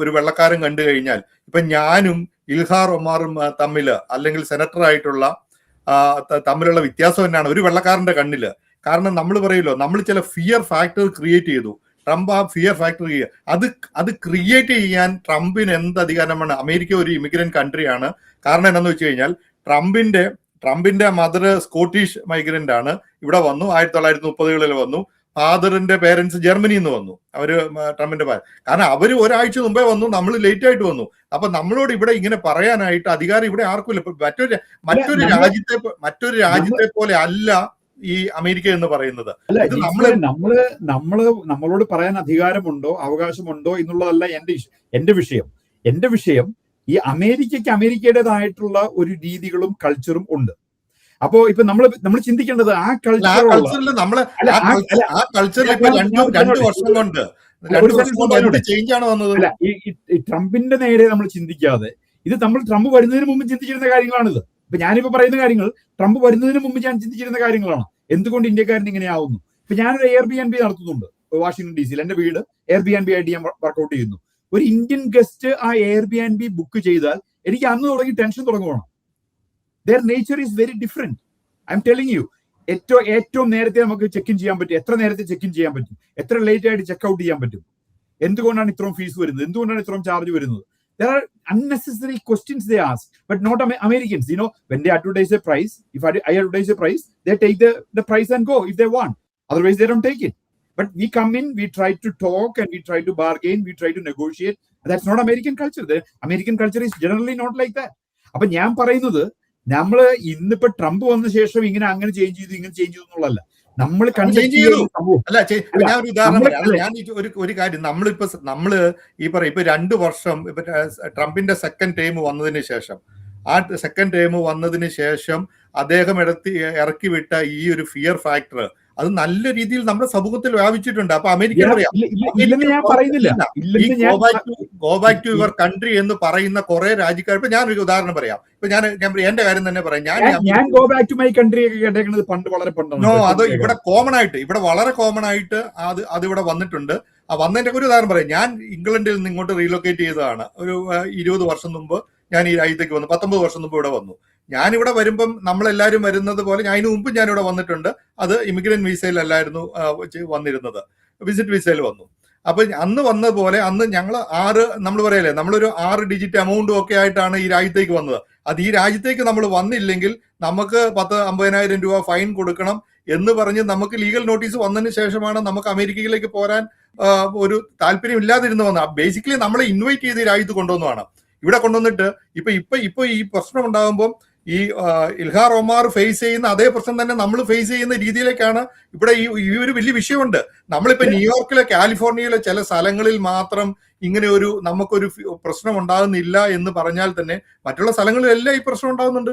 ഒരു വെള്ളക്കാരൻ കണ്ടു കഴിഞ്ഞാൽ ഇപ്പൊ ഞാനും ഇൽഹാർ ഒമാറും തമ്മിൽ അല്ലെങ്കിൽ സെനറ്റർ ആയിട്ടുള്ള തമ്മിലുള്ള വ്യത്യാസം തന്നെയാണ് ഒരു വെള്ളക്കാരന്റെ കണ്ണില്. കാരണം നമ്മൾ പറയുമല്ലോ, നമ്മൾ ചില ഫിയർ ഫാക്ടർ ക്രിയേറ്റ് ചെയ്തു. ട്രംപ് ആ ഫിയർ ഫാക്ടർ അത് ക്രിയേറ്റ് ചെയ്യാൻ ട്രംപിന് എന്ത് അധികാരമാണ്? അമേരിക്ക ഒരു ഇമിഗ്രന്റ് കൺട്രിയാണ്. കാരണം എന്താണെന്ന് വെച്ച് കഴിഞ്ഞാൽ ട്രംപിന്റെ മദർ സ്കോട്ടിഷ് മൈഗ്രന്റ് ആണ്, ഇവിടെ വന്നു 1930-കളിൽ വന്നു. ഫാദറിന്റെ പേരൻസ് ജർമ്മനിയിൽ നിന്ന് വന്നു, അവര് ട്രംപിന്റെ കാരണം അവര് ഒരാഴ്ച മുമ്പേ വന്നു, നമ്മൾ ലേറ്റ് ആയിട്ട് വന്നു. അപ്പൊ നമ്മളോട് ഇവിടെ ഇങ്ങനെ പറയാനായിട്ട് അധികാരം ഇവിടെ ആർക്കുമില്ല. മറ്റൊരു രാജ്യത്തെ പോലെ അല്ല ഈ അമേരിക്ക എന്ന് പറയുന്നത്. നമ്മളോട് പറയാൻ അധികാരമുണ്ടോ അവകാശമുണ്ടോ എന്നുള്ളതല്ല എന്റെ വിഷയം ഈ അമേരിക്കയുടേതായിട്ടുള്ള ഒരു രീതികളും കൾച്ചറും ഉണ്ട്. അപ്പോ ഇപ്പൊ നമ്മൾ ചിന്തിക്കേണ്ടത് ആ കൾച്ചറിൽ ഈ ട്രംപിന്റെ നേരെ നമ്മൾ ചിന്തിക്കാതെ ഇത് ട്രംപ് വരുന്നതിന് മുമ്പ് ചിന്തിച്ചിരുന്ന കാര്യങ്ങളാണിത്. ഇപ്പൊ ഞാനിപ്പോ പറയുന്ന കാര്യങ്ങൾ ട്രംപ് വരുന്നതിന് മുമ്പ് ഞാൻ ചിന്തിച്ചിരുന്ന കാര്യങ്ങളാണ്. എന്തുകൊണ്ട് ഇന്ത്യക്കാരൻ ഇങ്ങനെ ആവുന്നു? ഇപ്പൊ ഞാനൊരു Airbnb നടത്തുന്നുണ്ട് വാഷിംഗ്ടൺ DC-യിൽ. എന്റെ വീട് Airbnb ആയിട്ട് ഞാൻ വർക്ക്ഔട്ട് ചെയ്യുന്നു. ഒരു ഇന്ത്യൻ ഗസ്റ്റ് ആ Airbnb ബുക്ക് ചെയ്താൽ എനിക്ക് അന്ന് തുടങ്ങി tension തുടങ്ങുവാണ്. Their nature is very different. I'm telling you. ഏറ്റവും നേരത്തെ നമുക്ക് ചെക്ക് ഇൻ ചെയ്യാൻ പറ്റും, എത്ര നേരത്തെ ചെക്ക് ഇൻ ചെയ്യാൻ പറ്റും, എത്ര ലേറ്റ് ആയിട്ട് ചെക്ക് ഔട്ട് ചെയ്യാൻ പറ്റും, എന്തുകൊണ്ടാണ് ഇത്രയും ഫീസ് വരുന്നത്, എന്തുകൊണ്ടാണ് ഇത്രയും ചാർജ് വരുന്നത്? There are unnecessary questions they ask, but not Americans. You know, when they advertise a price, if I advertise a price, they take the price and go if they want. Otherwise, they don't take it. But we come in, we try to talk and we try to bargain, we try to negotiate. That's not American culture. The American culture is generally not like that. അപ്പൊ ഞാൻ പറയുന്നത് നമ്മള് ഇന്നിപ്പോ Trump വന്ന ശേഷം അങ്ങനെ change ചെയ്തു എന്നുള്ളതല്ല. നമ്മൾ ഒരു കാര്യം നമ്മള് ഈ പറയും ഇപ്പൊ 2 വർഷം ഇപ്പൊ ട്രംപിന്റെ സെക്കൻഡ് ടൈം വന്നതിന് ശേഷം അദ്ദേഹം ഇറക്കി വിട്ട ഈ ഒരു ഫിയർ ഫാക്ടർ അത് നല്ല രീതിയിൽ നമ്മുടെ സമൂഹത്തിൽ വ്യാപിച്ചിട്ടുണ്ട്. അപ്പൊ America go back to your country എന്ന് പറയുന്ന കുറെ രാജ്യക്കാർ. ഇപ്പൊ ഞാനൊരു ഉദാഹരണം പറയാം. ഇപ്പൊ ഞാൻ എന്റെ കാര്യം തന്നെ പറയാം. ഞാൻ go back to my country കേട്ടേക്കുന്നത് പണ്ട് വളരെ പണ്ടാണ്. അത് ഇവിടെ വളരെ കോമൺ ആയിട്ട് അത് ഇവിടെ വന്നിട്ടുണ്ട്. വന്നതിന്റെ ഒരു ഉദാഹരണം പറയാം. ഞാൻ ഇംഗ്ലണ്ടിൽ നിന്ന് ഇങ്ങോട്ട് റീലൊക്കേറ്റ് ചെയ്തതാണ്. ഒരു 20 വർഷം മുമ്പ് ഞാൻ ഈ രാജ്യത്തേക്ക് വന്നു. 19 വർഷം മുമ്പ് ഇവിടെ വന്നു. ഞാനിവിടെ വരുമ്പം നമ്മളെല്ലാവരും വരുന്നത് പോലെ അതിനു മുമ്പ് ഞാനിവിടെ വന്നിട്ടുണ്ട്. അത് ഇമിഗ്രന്റ് വിസയിലല്ലായിരുന്നു വന്നിരുന്നത്, വിസിറ്റ് വിസയിൽ വന്നു. അപ്പൊ അന്ന് വന്നതുപോലെ അന്ന് ഞങ്ങൾ നമ്മൾ പറയല്ലേ, നമ്മളൊരു 6 ഡിജിറ്റ് എമൗണ്ടും ഒക്കെ ആയിട്ടാണ് ഈ രാജ്യത്തേക്ക് വന്നത്. അത് ഈ രാജ്യത്തേക്ക് നമ്മൾ വന്നില്ലെങ്കിൽ നമുക്ക് 50,000 രൂപ ഫൈൻ കൊടുക്കണം എന്ന് പറഞ്ഞ് നമുക്ക് ലീഗൽ നോട്ടീസ് വന്നതിന് ശേഷമാണ് നമുക്ക് അമേരിക്കയിലേക്ക് പോരാൻ ഒരു താല്പര്യം ഇല്ലാതിരുന്ന് വന്നത്. ബേസിക്കലി നമ്മളെ ഇൻവൈറ്റ് ചെയ്ത് ഈ രാജ്യത്ത് കൊണ്ടുവന്നതാണ്. ഇവിടെ കൊണ്ടുവന്നിട്ട് ഇപ്പൊ ഈ പ്രശ്നം ഉണ്ടാകുമ്പോൾ ഈ ഇൽഹാർ ഒമാർ ഫേസ് ചെയ്യുന്ന അതേ പ്രശ്നം തന്നെ നമ്മൾ ഫേസ് ചെയ്യുന്ന രീതിയിലേക്കാണ് ഇവിടെ ഈ ഒരു വലിയ വിഷയമുണ്ട്. നമ്മളിപ്പോ ന്യൂയോർക്കിലെ കാലിഫോർണിയയിലെ ചില സ്ഥലങ്ങളിൽ മാത്രം ഇങ്ങനെ നമുക്കൊരു പ്രശ്നം ഉണ്ടാകുന്നില്ല എന്ന് പറഞ്ഞാൽ തന്നെ മറ്റുള്ള സ്ഥലങ്ങളിലെല്ലാം ഈ പ്രശ്നം ഉണ്ടാകുന്നുണ്ട്.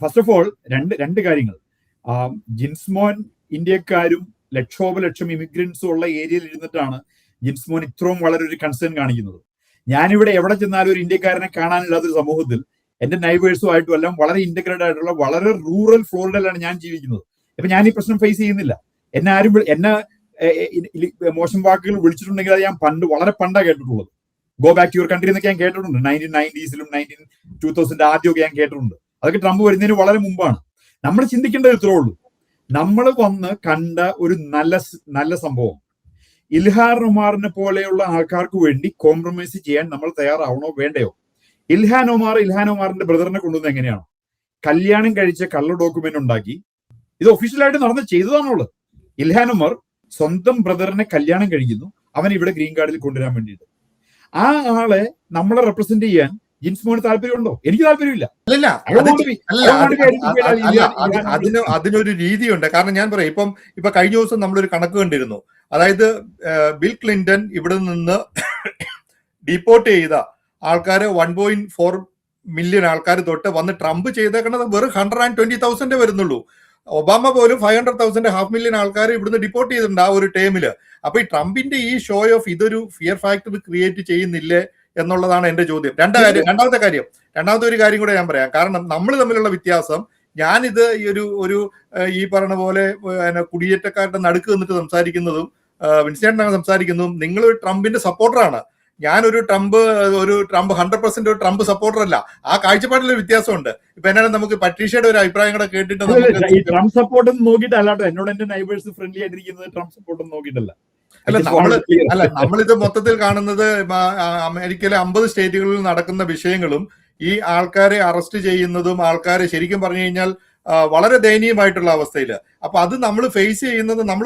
ഫസ്റ്റ് ഓഫ് ഓൾ രണ്ട് കാര്യങ്ങൾ. ജിൻസ്മോൻ ഇന്ത്യക്കാരും ലക്ഷോപലക്ഷം ഇമിഗ്രൻസും ഉള്ള ഏരിയയിൽ ഇരുന്നിട്ടാണ് ജിൻസ്മോൻ ഇത്രയും വളരെ ഒരു കൺസേൺ കാണിക്കുന്നത്. ഞാനിവിടെ എവിടെ ചെന്നാലും ഒരു ഇന്ത്യക്കാരനെ കാണാനില്ലാത്തൊരു സമൂഹത്തിൽ എന്റെ നൈബേഴ്സും ആയിട്ടും എല്ലാം വളരെ ഇന്റഗ്രേറ്റഡ് ആയിട്ടുള്ള വളരെ റൂറൽ ഫ്ലോറിഡയിലാണ് ഞാൻ ജീവിക്കുന്നത്. അപ്പൊ ഞാൻ ഈ പ്രശ്നം ഫേസ് ചെയ്യുന്നില്ല. എന്നെ മോശം വാക്കുകൾ വിളിച്ചിട്ടുണ്ടെങ്കിൽ അത് ഞാൻ വളരെ പണ്ടാണ് കേട്ടിട്ടുള്ളത്. Go back to your country എന്നൊക്കെ ഞാൻ കേട്ടിട്ടുണ്ട്. 1990s 2000 ആദ്യമൊക്കെ ഞാൻ കേട്ടിട്ടുണ്ട്. അതൊക്കെ ട്രംപ് വരുന്നതിന് വളരെ മുമ്പാണ്. നമ്മൾ ചിന്തിക്കേണ്ടത് ഇത്രേ ഉള്ളൂ. നമ്മൾ വന്ന് കണ്ട ഒരു നല്ല സംഭവം, ഇൽഹാർ ഒമാറിനെ പോലെയുള്ള ആൾക്കാർക്ക് വേണ്ടി കോംപ്രമൈസ് ചെയ്യാൻ നമ്മൾ തയ്യാറാവണോ വേണ്ടയോ? ഇൽഹാൻ ഒമാറിന്റെ ബ്രദറിനെ കൊണ്ടുവന്നത് എങ്ങനെയാണോ? കല്യാണം കഴിച്ച കള്ള ഡോക്യുമെന്റ് ഉണ്ടാക്കി, ഇത് ഒഫീഷ്യലായിട്ട് ചെയ്തതാണുള്ളത്. ഇൽഹാൻ ഒമർ സ്വന്തം ബ്രദറിനെ കല്യാണം കഴിക്കുന്നു, അവൻ ഇവിടെ ഗ്രീൻ കാർഡിൽ കൊണ്ടുവരാൻ വേണ്ടിയിട്ട്. ആ ആളെ നമ്മളെ റെപ്രസെന്റ് ചെയ്യാൻ ജിൻസ്മോന് താല്പര്യമുണ്ടോ? എനിക്ക് താല്പര്യമില്ല. അതിനൊരു രീതിയുണ്ട്. കാരണം ഞാൻ പറയാം, ഇപ്പൊ കഴിഞ്ഞ ദിവസം നമ്മളൊരു കണക്ക് കണ്ടിരുന്നു. അതായത് ബിൽ ക്ലിന്റൺ ഇവിടെ നിന്ന് ഡിപ്പോർട്ട് ചെയ്ത ആൾക്കാര് 1.4 മില്യൺ ആൾക്കാർ തൊട്ട് വന്ന് ട്രംപ് ചെയ്തേക്കുന്നത് വെറും 120,000 വരുന്നുള്ളൂ. ഒബാമ പോലും 500,000 500,000 ആൾക്കാർ ഇവിടുന്ന് ഡിപ്പോർട്ട് ചെയ്തിട്ടുണ്ട് ആ ഒരു ടൈമില്. അപ്പൊ ഈ ട്രംപിന്റെ ഈ ഷോ ഓഫ് ഇതൊരു ഫിയർ ഫാക്ടർ ക്രിയേറ്റ് ചെയ്യുന്നില്ലേ എന്നുള്ളതാണ് എന്റെ ചോദ്യം. രണ്ടാമത്തെ ഒരു കാര്യം കൂടെ ഞാൻ പറയാം. കാരണം നമ്മൾ തമ്മിലുള്ള വ്യത്യാസം, ഞാനിത് ഈ പറഞ്ഞ പോലെ കുടിയേറ്റക്കാരുടെ നടുക്ക് നിന്നിട്ട് സംസാരിക്കുന്നതും വിൻസെന്റാണ് സംസാരിക്കുന്നതും നിങ്ങൾ ട്രംപിന്റെ സപ്പോർട്ടറാണ്. ഞാനൊരു ട്രംപ് 100% ഒരു ട്രംപ് സപ്പോർട്ടർ അല്ല. ആ കാഴ്ചപ്പാടിലൊരു വ്യത്യാസമുണ്ട്. ഇപ്പൊ എന്നാലും നമുക്ക് പട്രീഷയുടെ ഒരു അഭിപ്രായം കൂടെ കേട്ടിട്ട് ട്രംപ് സപ്പോർട്ട് നോക്കിയിട്ടല്ലാട്ടോ എന്നോട് എന്റെ നൈബേഴ്സ് ഫ്രണ്ട്ലി ആയിട്ടിരിക്കുന്നത്. ട്രംപ് സപ്പോർട്ട് നോക്കിയിട്ടല്ല. നമ്മളിത് മൊത്തത്തിൽ കാണുന്നത് അമേരിക്കയിലെ 50 സ്റ്റേറ്റുകളിൽ നടക്കുന്ന വിഷയങ്ങളും ഈ ആൾക്കാരെ അറസ്റ്റ് ചെയ്യുന്നതും ആൾക്കാരെ ശരിക്കും പറഞ്ഞു കഴിഞ്ഞാൽ വളരെ ദയനീയമായിട്ടുള്ള അവസ്ഥയില്. അപ്പൊ അത് നമ്മൾ ഫേസ് ചെയ്യുന്നത് നമ്മൾ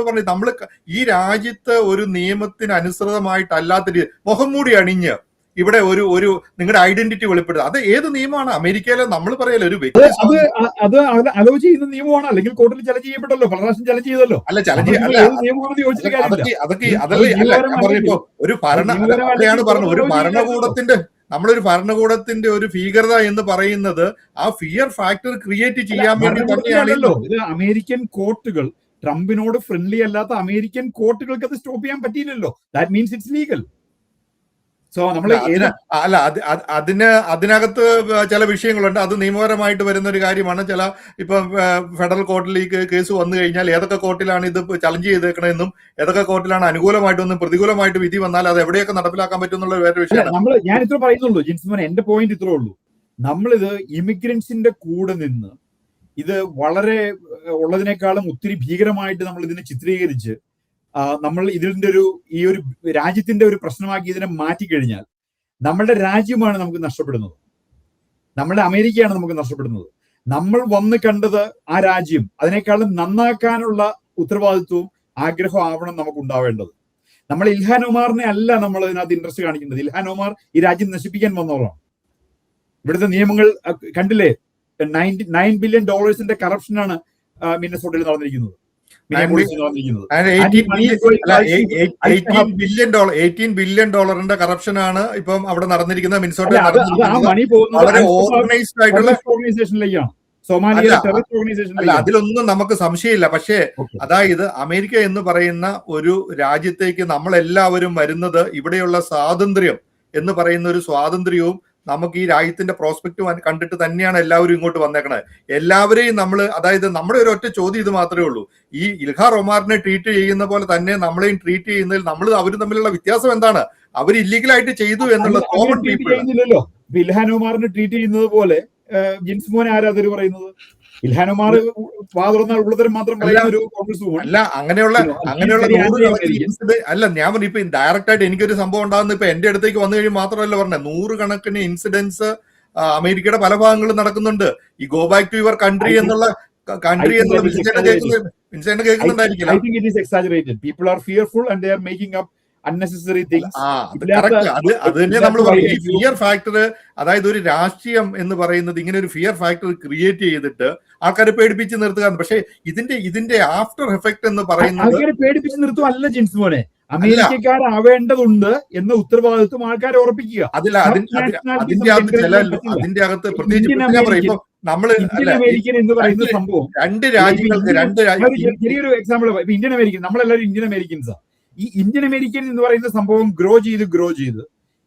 ഈ രാജ്യത്ത് ഒരു നിയമത്തിന് അനുസൃതമായിട്ടല്ലാത്ത രീതി മുഖം മൂടി അണിഞ്ഞ് ഇവിടെ ഒരു നിങ്ങളുടെ ഐഡന്റിറ്റി വെളിപ്പെടുത്തുക. അത് ഏത് നിയമമാണ്? അമേരിക്കയിലെ നമ്മൾ പറയല്ലോ ഒരു വ്യക്തി അത് അലോ ചെയ്യുന്ന നിയമമാണ്. അല്ലെങ്കിൽ കോർട്ടിൽ ചലഞ്ച് ചെയ്യപ്പെട്ടല്ലോ, പല പ്രാവശ്യം ചലഞ്ച് ചെയ്തല്ലോ. നമ്മളൊരു ഭരണകൂടത്തിന്റെ ഒരു ഭീകരത എന്ന് പറയുന്നത് ആ ഫിയർ ഫാക്ടർ ക്രിയേറ്റ് ചെയ്യാൻ വേണ്ടി തന്നെയാണല്ലോ. ഇത് അമേരിക്കൻ കോർട്ടുകൾ ട്രംപിനോട് ഫ്രണ്ട്ലി അല്ലാത്ത അമേരിക്കൻ കോർട്ടുകൾക്ക് അത് സ്റ്റോപ്പ് ചെയ്യാൻ പറ്റിയില്ലല്ലോ. That means it's legal. So നമ്മൾ അതിനകത്ത് ചില വിഷയങ്ങളുണ്ട്. അത് നിയമപരമായിട്ട് വരുന്ന ഒരു കാര്യമാണ്. ഇപ്പൊ ഫെഡറൽ കോർട്ടിൽ ഈ കേസ് വന്നു കഴിഞ്ഞാൽ ഏതൊക്കെ കോർട്ടിലാണ് ഇത് ചലഞ്ച് ചെയ്തേക്കണമെന്നും ഏതൊക്കെ കോർട്ടിലാണ് അനുകൂലമായിട്ടൊന്നും പ്രതികൂലമായിട്ട് വിധി വന്നാൽ അത് എവിടെയൊക്കെ നടപ്പിലാക്കാൻ പറ്റും എന്നുള്ള വേറെ വിഷയമാണ്. ഞാൻ ഇത്ര പറയുന്നുള്ളൂ ജിൻസ്മോൻ, എന്റെ പോയിന്റ് ഇത്രേ ഉള്ളൂ. നമ്മളിത് ഇമിഗ്രൻസിന്റെ കൂടെ നിന്ന് ഇത് വളരെ ഉള്ളതിനേക്കാളും ഒത്തിരി ഭീകരമായിട്ട് നമ്മൾ ഇതിനെ ചിത്രീകരിച്ച് നമ്മൾ ഇതിന്റെ ഈ ഒരു രാജ്യത്തിന്റെ ഒരു പ്രശ്നമാക്കി ഇതിനെ മാറ്റിക്കഴിഞ്ഞാൽ നമ്മളുടെ രാജ്യമാണ് നമുക്ക് നഷ്ടപ്പെടുന്നത്, നമ്മളുടെ അമേരിക്കയാണ് നമുക്ക് നഷ്ടപ്പെടുന്നത്. നമ്മൾ വന്ന് കണ്ടത് ആ രാജ്യം അതിനേക്കാളും നന്നാക്കാനുള്ള ഉത്തരവാദിത്വവും ആഗ്രഹവും ആവണം നമുക്ക് ഉണ്ടാവേണ്ടത്. നമ്മൾ ഇൽഹാൻ ഒമാറിനെ അല്ല നമ്മൾ ഇതിനകത്ത് ഇൻട്രസ്റ്റ് കാണിക്കേണ്ടത്. ഇൽഹാൻ ഒമാർ ഈ രാജ്യം നശിപ്പിക്കാൻ വന്നവരാണ്. ഇവിടുത്തെ നിയമങ്ങൾ കണ്ടില്ലേ? $9 ബില്യൺ കറപ്ഷനാണ് മിന്നസോട്ടയിൽ നടന്നിരിക്കുന്നത്. $18 ബില്യൺ കറപ്ഷനാണ് ഇപ്പം അവിടെ നടന്നിരിക്കുന്നത്. മിനിസോട്ടയിൽ വളരെ ഓർഗനൈസ്ഡ് ആയിട്ടുള്ള ഓർഗനൈസേഷനിലേക്കാണ്. അതിലൊന്നും നമുക്ക് സംശയമില്ല. പക്ഷേ അതായത് അമേരിക്ക എന്ന് പറയുന്ന ഒരു രാജ്യത്തേക്ക് നമ്മളെല്ലാവരും വരുന്നത് ഇവിടെയുള്ള സ്വാതന്ത്ര്യം എന്ന് പറയുന്ന ഒരു സ്വാതന്ത്ര്യവും നമുക്ക് ഈ രാജ്യത്തിന്റെ പ്രോസ്പെക്ട് കണ്ടിട്ട് തന്നെയാണ് എല്ലാവരും ഇങ്ങോട്ട് വന്നേക്കണത്. എല്ലാവരെയും അതായത് നമ്മുടെ ഒരു ഒറ്റ ചോദ്യം ഇത് മാത്രമേ ഉള്ളൂ. ഈ ഇൽഹാർ ഒമാറിനെ ട്രീറ്റ് ചെയ്യുന്ന പോലെ തന്നെ നമ്മളെയും ട്രീറ്റ് ചെയ്യുന്നതിൽ അവരും തമ്മിലുള്ള വ്യത്യാസം എന്താണ്? അവർ ഇല്ലീഗലായിട്ട് ചെയ്തു എന്നുള്ള കോമൺ പീപ്പിൾ ചെയ്യുന്നില്ലല്ലോ. ഇൽഹാൻ ഒമാറിനെ ട്രീറ്റ് ചെയ്യുന്നത് പോലെ ജിൻസ്മോൻ ആരാധകർ പറയുന്നത്. ഇൽഹാൻ ഒമാർ വാ തുറന്നാൽ ഉള്ളതരം മാത്രം അല്ല പറയുന്ന ഒരു കോൺഗ്രസ് വുമൺ, അല്ല അങ്ങനെയുള്ള you know, and she's അങ്ങനെയുള്ള very anti-American. നൂറുകണക്കിന് അല്ല ഞാൻ പറഞ്ഞു ഇപ്പൊ ഡയറക്റ്റ് ആയിട്ട് എനിക്കൊരു സംഭവം ഉണ്ടാകുന്ന ഇപ്പൊ എന്റെ അടുത്തേക്ക് വന്നു കഴിഞ്ഞാൽ മാത്രമല്ല പറഞ്ഞത്, നൂറുകണക്കിന് ഇൻസിഡൻസ് അമേരിക്കയുടെ പല ഭാഗങ്ങളും നടക്കുന്നുണ്ട്. ഈ go back to your country I think എന്നുള്ള I think that is exaggerated. I കേൾക്കുന്നുണ്ടായിരിക്കില്ല. think it is exaggerated. People are fearful and they are making up unnecessary things. അത് കറക്റ്റ്. അത് തന്നെ നമ്മൾ പറയും. ഈ ഫിയർ ഫാക്ടർ, അതായത് ഒരു രാഷ്ട്രീയം എന്ന് പറയുന്നത് ഇങ്ങനെ ഒരു ഫിയർ ഫാക്ടർ ക്രിയേറ്റ് ചെയ്തിട്ട് ആൾക്കാരെ പേടിപ്പിച്ച് നിർത്തുക. പക്ഷേ ഇതിന്റെ ആഫ്റ്റർ എഫക്ട് എന്ന് പറയുന്നത് ആൾക്കാരെ പേടിപ്പിച്ച് നിർത്തുമല്ല ജിൻസ് മോനെ, അമേരിക്കക്കാരാവേണ്ടതുണ്ട് എന്ന ഉത്തരവാദിത്വം ആൾക്കാരെ ഉറപ്പിക്കുക. അതിന്റെ അകത്ത് പ്രത്യേകിച്ച് ഞാൻ പറയും ഇപ്പൊ നമ്മള് ഇന്ത്യൻ അമേരിക്കൻ എന്ന് പറയുന്ന സംഭവം, രണ്ട് രാജ്യങ്ങൾക്ക് ചെറിയൊരു എക്സാമ്പിൾ, ഇന്ത്യൻ അമേരിക്കൻ, നമ്മളെല്ലാവരും ഇന്ത്യൻ അമേരിക്കൻസാ. ഈ ഇന്ത്യൻ അമേരിക്കൻ എന്ന് പറയുന്ന സംഭവം ഗ്രോ ചെയ്ത്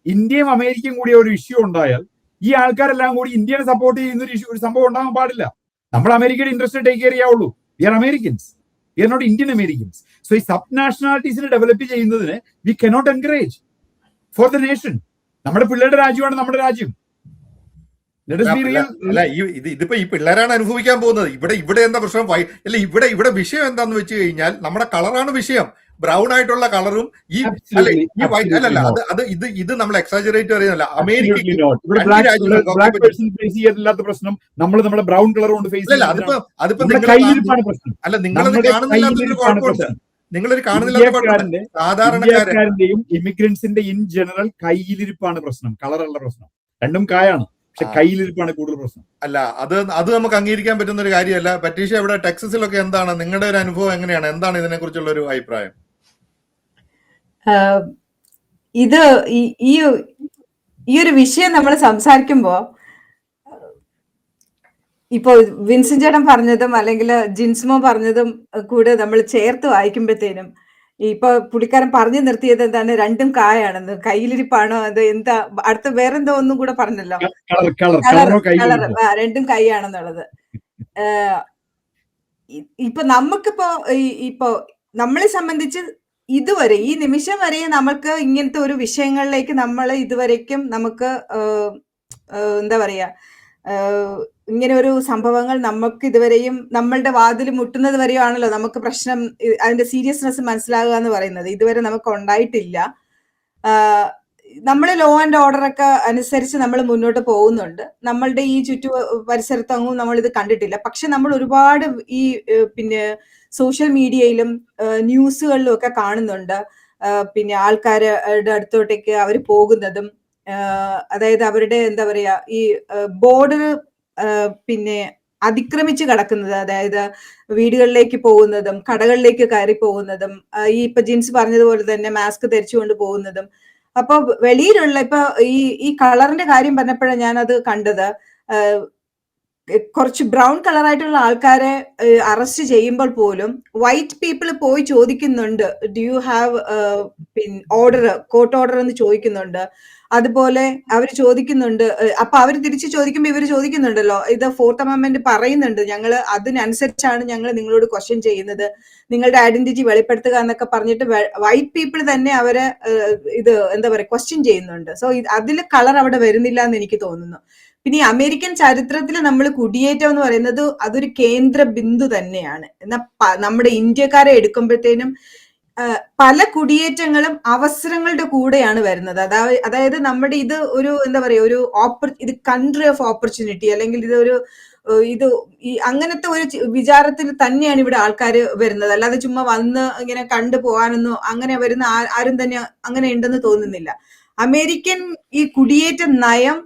ഇന്ത്യയും അമേരിക്കയും കൂടി ഒരു ഇഷ്യൂ ഉണ്ടായാൽ ഈ ആൾക്കാരെല്ലാം കൂടി ഇന്ത്യനെ സപ്പോർട്ട് ചെയ്യുന്ന ഒരു സംഭവം ഉണ്ടാകാൻ പാടില്ല. നമ്മൾ അമേരിക്കയുടെ ഇൻട്രസ്റ്റ് ടേക്ക് കെയർ ചെയ്യാവുള്ളൂ. We are Americans, we are not Indian Americans. So ഈ സബ് നാഷണാലിറ്റീസിനെ ഡെവലപ്പ് ചെയ്യുന്നതിന് we cannot encourage for the nation. നമ്മുടെ പിള്ളേരുടെ രാജ്യമാണ് നമ്മുടെ രാജ്യം. അല്ല ഇതിപ്പോ ഈ പിള്ളേരാണ് അനുഭവിക്കാൻ പോകുന്നത്. ഇവിടെ എന്താ പ്രശ്നം? അല്ല ഇവിടെ വിഷയം എന്താന്ന് വെച്ച് കഴിഞ്ഞാൽ നമ്മുടെ കളറാണ് വിഷയം. ബ്രൗൺ ആയിട്ടുള്ള കളറും ഈ വൈറ്റ് അല്ലല്ല, ഇത് നമ്മൾ എക്സാജറേറ്റ് പറയുന്നല്ല. അമേരിക്കയില്ലാത്ത പ്രശ്നം നമ്മൾ നമ്മുടെ ബ്രൗൺ കളർ കൊണ്ട് ഫേസ് അല്ല അതിപ്പോ അല്ല നിങ്ങളത് കാണുന്നില്ലാത്തൊരു കുഴപ്പമുണ്ട്. നിങ്ങളൊരു കാണുന്നില്ലാത്ത സാധാരണക്കാരന്റെയും ഇമിഗ്രൻസിന്റെ ഇൻ ജനറൽ കയ്യിലിരിപ്പാണ് പ്രശ്നം, കളറല്ല പ്രശ്നം. രണ്ടും കായാണ്, പക്ഷെ കയ്യിലിരിപ്പാണ് കൂടുതൽ പ്രശ്നം. അല്ല അത് നമുക്ക് അംഗീകരിക്കാൻ പറ്റുന്ന ഒരു കാര്യമല്ല. പറ്റീഷ, ഇവിടെ ടെക്സസിലൊക്കെ എന്താണ് നിങ്ങളുടെ ഒരു അനുഭവം? എങ്ങനെയാണ്? എന്താണ് ഇതിനെ കുറിച്ചുള്ള ഒരു അഭിപ്രായം? ഇത് ഈ ഒരു വിഷയം നമ്മൾ സംസാരിക്കുമ്പോ ഇപ്പൊ വിൻസൻ ചേട്ടൻ പറഞ്ഞതും അല്ലെങ്കിൽ ജിൻസ്മോ പറഞ്ഞതും കൂടെ നമ്മൾ ചേർത്ത് വായിക്കുമ്പോഴത്തേനും ഇപ്പൊ പുള്ളിക്കാരൻ പറഞ്ഞു നിർത്തിയത് എന്താണ്? രണ്ടും കായാണെന്ന്. കയ്യിലിരിപ്പാണോ അത് എന്താ? അടുത്ത വേറെന്തോ ഒന്നും കൂടെ പറഞ്ഞല്ലോ, കളർ. രണ്ടും കൈയാണെന്നുള്ളത്. ഇപ്പൊ ഇപ്പൊ നമ്മളെ സംബന്ധിച്ച് ഇതുവരെ ഈ നിമിഷം വരെ നമ്മൾക്ക് ഇങ്ങനത്തെ ഒരു വിഷയങ്ങളിലേക്ക് നമ്മൾ ഇതുവരേക്കും നമുക്ക് എന്താ പറയാ, ഇങ്ങനെ ഒരു സംഭവങ്ങൾ നമുക്ക് ഇതുവരെയും നമ്മളുടെ വാതിൽ മുട്ടുന്നത് വരെയോ ആണല്ലോ നമുക്ക് പ്രശ്നം, അതിന്റെ സീരിയസ്നെസ് മനസ്സിലാകുക എന്ന് പറയുന്നത്. ഇതുവരെ നമുക്ക് ഉണ്ടായിട്ടില്ല. നമ്മൾ ലോ ആൻഡ് ഓർഡർ ഒക്കെ അനുസരിച്ച് നമ്മൾ മുന്നോട്ട് പോകുന്നുണ്ട്. നമ്മളുടെ ഈ പരിസരത്തൊന്നും നമ്മൾ ഇത് കണ്ടിട്ടില്ല. പക്ഷെ നമ്മൾ ഒരുപാട് ഈ പിന്നെ സോഷ്യൽ മീഡിയയിലും ന്യൂസുകളിലും ഒക്കെ കാണുന്നുണ്ട്. പിന്നെ ആൾക്കാരുടെ അടുത്തോട്ടേക്ക് അവർ പോകുന്നതും, അതായത് അവരുടെ എന്താ പറയാ ഈ ബോർഡർ പിന്നെ അതിക്രമിച്ച് കടക്കുന്നത്, അതായത് വീടുകളിലേക്ക് പോകുന്നതും കടകളിലേക്ക് കയറി പോകുന്നതും, ഈ ഇപ്പൊ ജിൻസ് പറഞ്ഞതുപോലെ തന്നെ മാസ്ക് ധരിച്ചുകൊണ്ട് പോകുന്നതും. അപ്പൊ വെളിയിലുള്ള ഇപ്പൊ ഈ കളറിന്റെ കാര്യം പറഞ്ഞപ്പോഴാണ് ഞാനത് കണ്ടത്. കുറച്ച് ബ്രൗൺ കളറായിട്ടുള്ള ആൾക്കാരെ അറസ്റ്റ് ചെയ്യുമ്പോൾ പോലും വൈറ്റ് പീപ്പിൾ പോയി ചോദിക്കുന്നുണ്ട്, do you have court order എന്ന് ചോദിക്കുന്നുണ്ട്. അതുപോലെ അവർ ചോദിക്കുന്നുണ്ട്. അപ്പൊ അവർ തിരിച്ചു ചോദിക്കുമ്പോൾ ഇവർ ചോദിക്കുന്നുണ്ടല്ലോ, ഇത് 4th Amendment പറയുന്നുണ്ട്, ഞങ്ങൾ അതിനനുസരിച്ചാണ് ഞങ്ങൾ നിങ്ങളോട് ക്വസ്റ്റ്യൻ ചെയ്യുന്നത്, നിങ്ങളുടെ ഐഡന്റിറ്റി വെളിപ്പെടുത്തുക എന്നൊക്കെ പറഞ്ഞിട്ട് വൈറ്റ് പീപ്പിൾ തന്നെ അവരെ ഇത് എന്താ പറയാ ക്വസ്റ്റ്യൻ ചെയ്യുന്നുണ്ട്. സോ അതിൽ കളർ അവിടെ വരുന്നില്ല എന്ന് എനിക്ക് തോന്നുന്നു. പിന്നെ ഈ അമേരിക്കൻ ചരിത്രത്തിൽ നമ്മൾ കുടിയേറ്റം എന്ന് പറയുന്നത് അതൊരു കേന്ദ്ര ബിന്ദു തന്നെയാണ്. എന്നാൽ നമ്മുടെ ഇന്ത്യക്കാരെ എടുക്കുമ്പോഴത്തേനും പല കുടിയേറ്റങ്ങളും അവസരങ്ങളുടെ കൂടെയാണ് വരുന്നത്. അതായത് നമ്മുടെ ഇത് ഒരു എന്താ പറയാ ഇത് കൺട്രി ഓഫ് ഓപ്പർച്യൂണിറ്റി, അല്ലെങ്കിൽ ഇത് അങ്ങനത്തെ ഒരു വിചാരത്തിൽ തന്നെയാണ് ഇവിടെ ആൾക്കാർ വരുന്നത്. അല്ലാതെ ചുമ്മാ വന്ന് ഇങ്ങനെ കണ്ടു പോകാനൊന്നും അങ്ങനെ വരുന്ന ആരും തന്നെ അങ്ങനെ ഉണ്ടെന്ന് തോന്നുന്നില്ല. അമേരിക്കൻ ഈ കുടിയേറ്റ നയം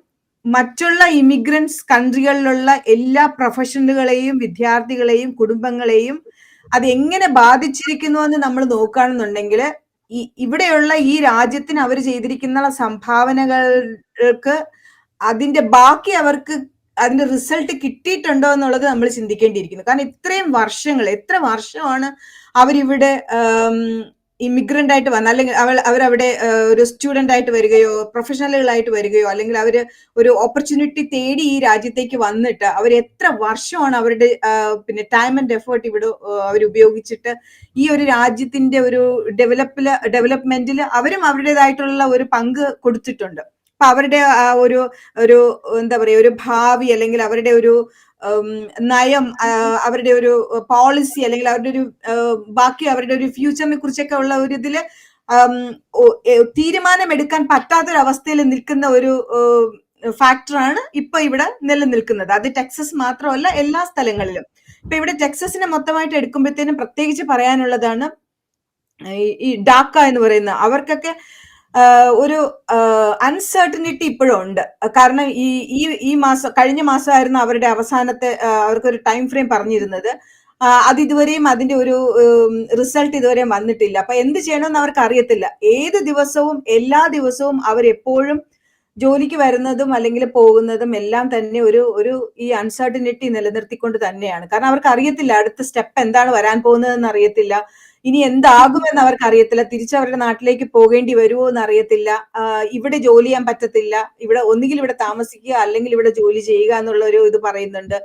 മറ്റുള്ള ഇമിഗ്രൻസ് കൺട്രികളിലുള്ള എല്ലാ പ്രൊഫഷണലുകളെയും വിദ്യാർത്ഥികളെയും കുടുംബങ്ങളെയും അത് എങ്ങനെ ബാധിച്ചിരിക്കുന്നു എന്ന് നമ്മൾ നോക്കുകയാണെന്നുണ്ടെങ്കിൽ ഇവിടെയുള്ള ഈ രാജ്യത്തിന് അവർ ചെയ്തിരിക്കുന്ന സംഭാവനകൾക്ക് അതിന്റെ ബാക്കി അവർക്ക് അതിന്റെ റിസൾട്ട് കിട്ടിയിട്ടുണ്ടോ എന്നുള്ളത് നമ്മൾ ചിന്തിക്കേണ്ടിയിരിക്കുന്നു. കാരണം എത്ര വർഷമാണ് അവരിവിടെ ഇമിഗ്രന്റ് ആയിട്ട് വന്ന, അല്ലെങ്കിൽ അവരവിടെ ഒരു സ്റ്റുഡന്റ് ആയിട്ട് വരികയോ പ്രൊഫഷണലുകളായിട്ട് വരികയോ, അല്ലെങ്കിൽ അവർ ഒരു ഓപ്പർച്യൂണിറ്റി തേടി ഈ രാജ്യത്തേക്ക് വന്നിട്ട് അവർ എത്ര വർഷമാണ് അവരുടെ പിന്നെ ടൈം ആൻഡ് എഫേർട്ട് ഇവിടെ അവർ ഉപയോഗിച്ചിട്ട് ഈ ഒരു രാജ്യത്തിന്റെ ഒരു ഡെവലപ്മെന്റിൽ അവരും അവരുടേതായിട്ടുള്ള ഒരു പങ്ക് കൊടുത്തിട്ടുണ്ട്. അപ്പൊ അവരുടെ ഒരു എന്താ പറയാ ഒരു ഭാവി, അല്ലെങ്കിൽ അവരുടെ നയം, അവരുടെ ഒരു പോളിസി, അല്ലെങ്കിൽ അവരുടെ ഒരു ബാക്കി അവരുടെ ഒരു ഫ്യൂച്ചറിനെ കുറിച്ചൊക്കെ ഉള്ള ഒരു ഇതില് തീരുമാനമെടുക്കാൻ പറ്റാത്തൊരവസ്ഥയിൽ നിൽക്കുന്ന ഒരു ഫാക്ടറാണ് ഇപ്പൊ ഇവിടെ നിലനിൽക്കുന്നത്. അത് ടെക്സസ് മാത്രമല്ല, എല്ലാ സ്ഥലങ്ങളിലും. ഇപ്പൊ ഇവിടെ ടെക്സസിനെ മൊത്തമായിട്ട് എടുക്കുമ്പോഴത്തേനും പ്രത്യേകിച്ച് പറയാനുള്ളതാണ് ഈ ഡാക്ക എന്ന് പറയുന്ന അവർക്കൊക്കെ ഒരു അൺസർട്ടനിറ്റി ഇപ്പോഴും ഉണ്ട്. കാരണം ഈ മാസം, കഴിഞ്ഞ മാസമായിരുന്നു അവരുടെ അവസാനത്തെ അവർക്കൊരു ടൈം ഫ്രെയിം പറഞ്ഞിരുന്നത്. അത് ഇതുവരെയും അതിന്റെ ഒരു റിസൾട്ട് ഇതുവരെയും വന്നിട്ടില്ല. അപ്പൊ എന്ത് ചെയ്യണമെന്ന് അവർക്ക് അറിയത്തില്ല. ഏത് ദിവസവും, എല്ലാ ദിവസവും അവരെപ്പോഴും ജോലിക്ക് വരുന്നതും അല്ലെങ്കിൽ പോകുന്നതും എല്ലാം തന്നെ ഒരു ഈ അൺസർട്ടനിറ്റി നിലനിർത്തിക്കൊണ്ട് തന്നെയാണ്. കാരണം അവർക്ക് അറിയത്തില്ല അടുത്ത സ്റ്റെപ്പ് എന്താണ് വരാൻ പോകുന്നതെന്ന് അറിയത്തില്ല, ഇനി എന്താകുമെന്ന് അവർക്ക് അറിയത്തില്ല, തിരിച്ചവരുടെ നാട്ടിലേക്ക് പോകേണ്ടി വരുമോ എന്ന് അറിയത്തില്ല, ഇവിടെ ജോലി ചെയ്യാൻ പറ്റത്തില്ല, ഇവിടെ ഒന്നുകിൽ ഇവിടെ താമസിക്കുക അല്ലെങ്കിൽ ഇവിടെ ജോലി ചെയ്യുക എന്നുള്ള ഒരു ഇത് പറയുന്നുണ്ട്.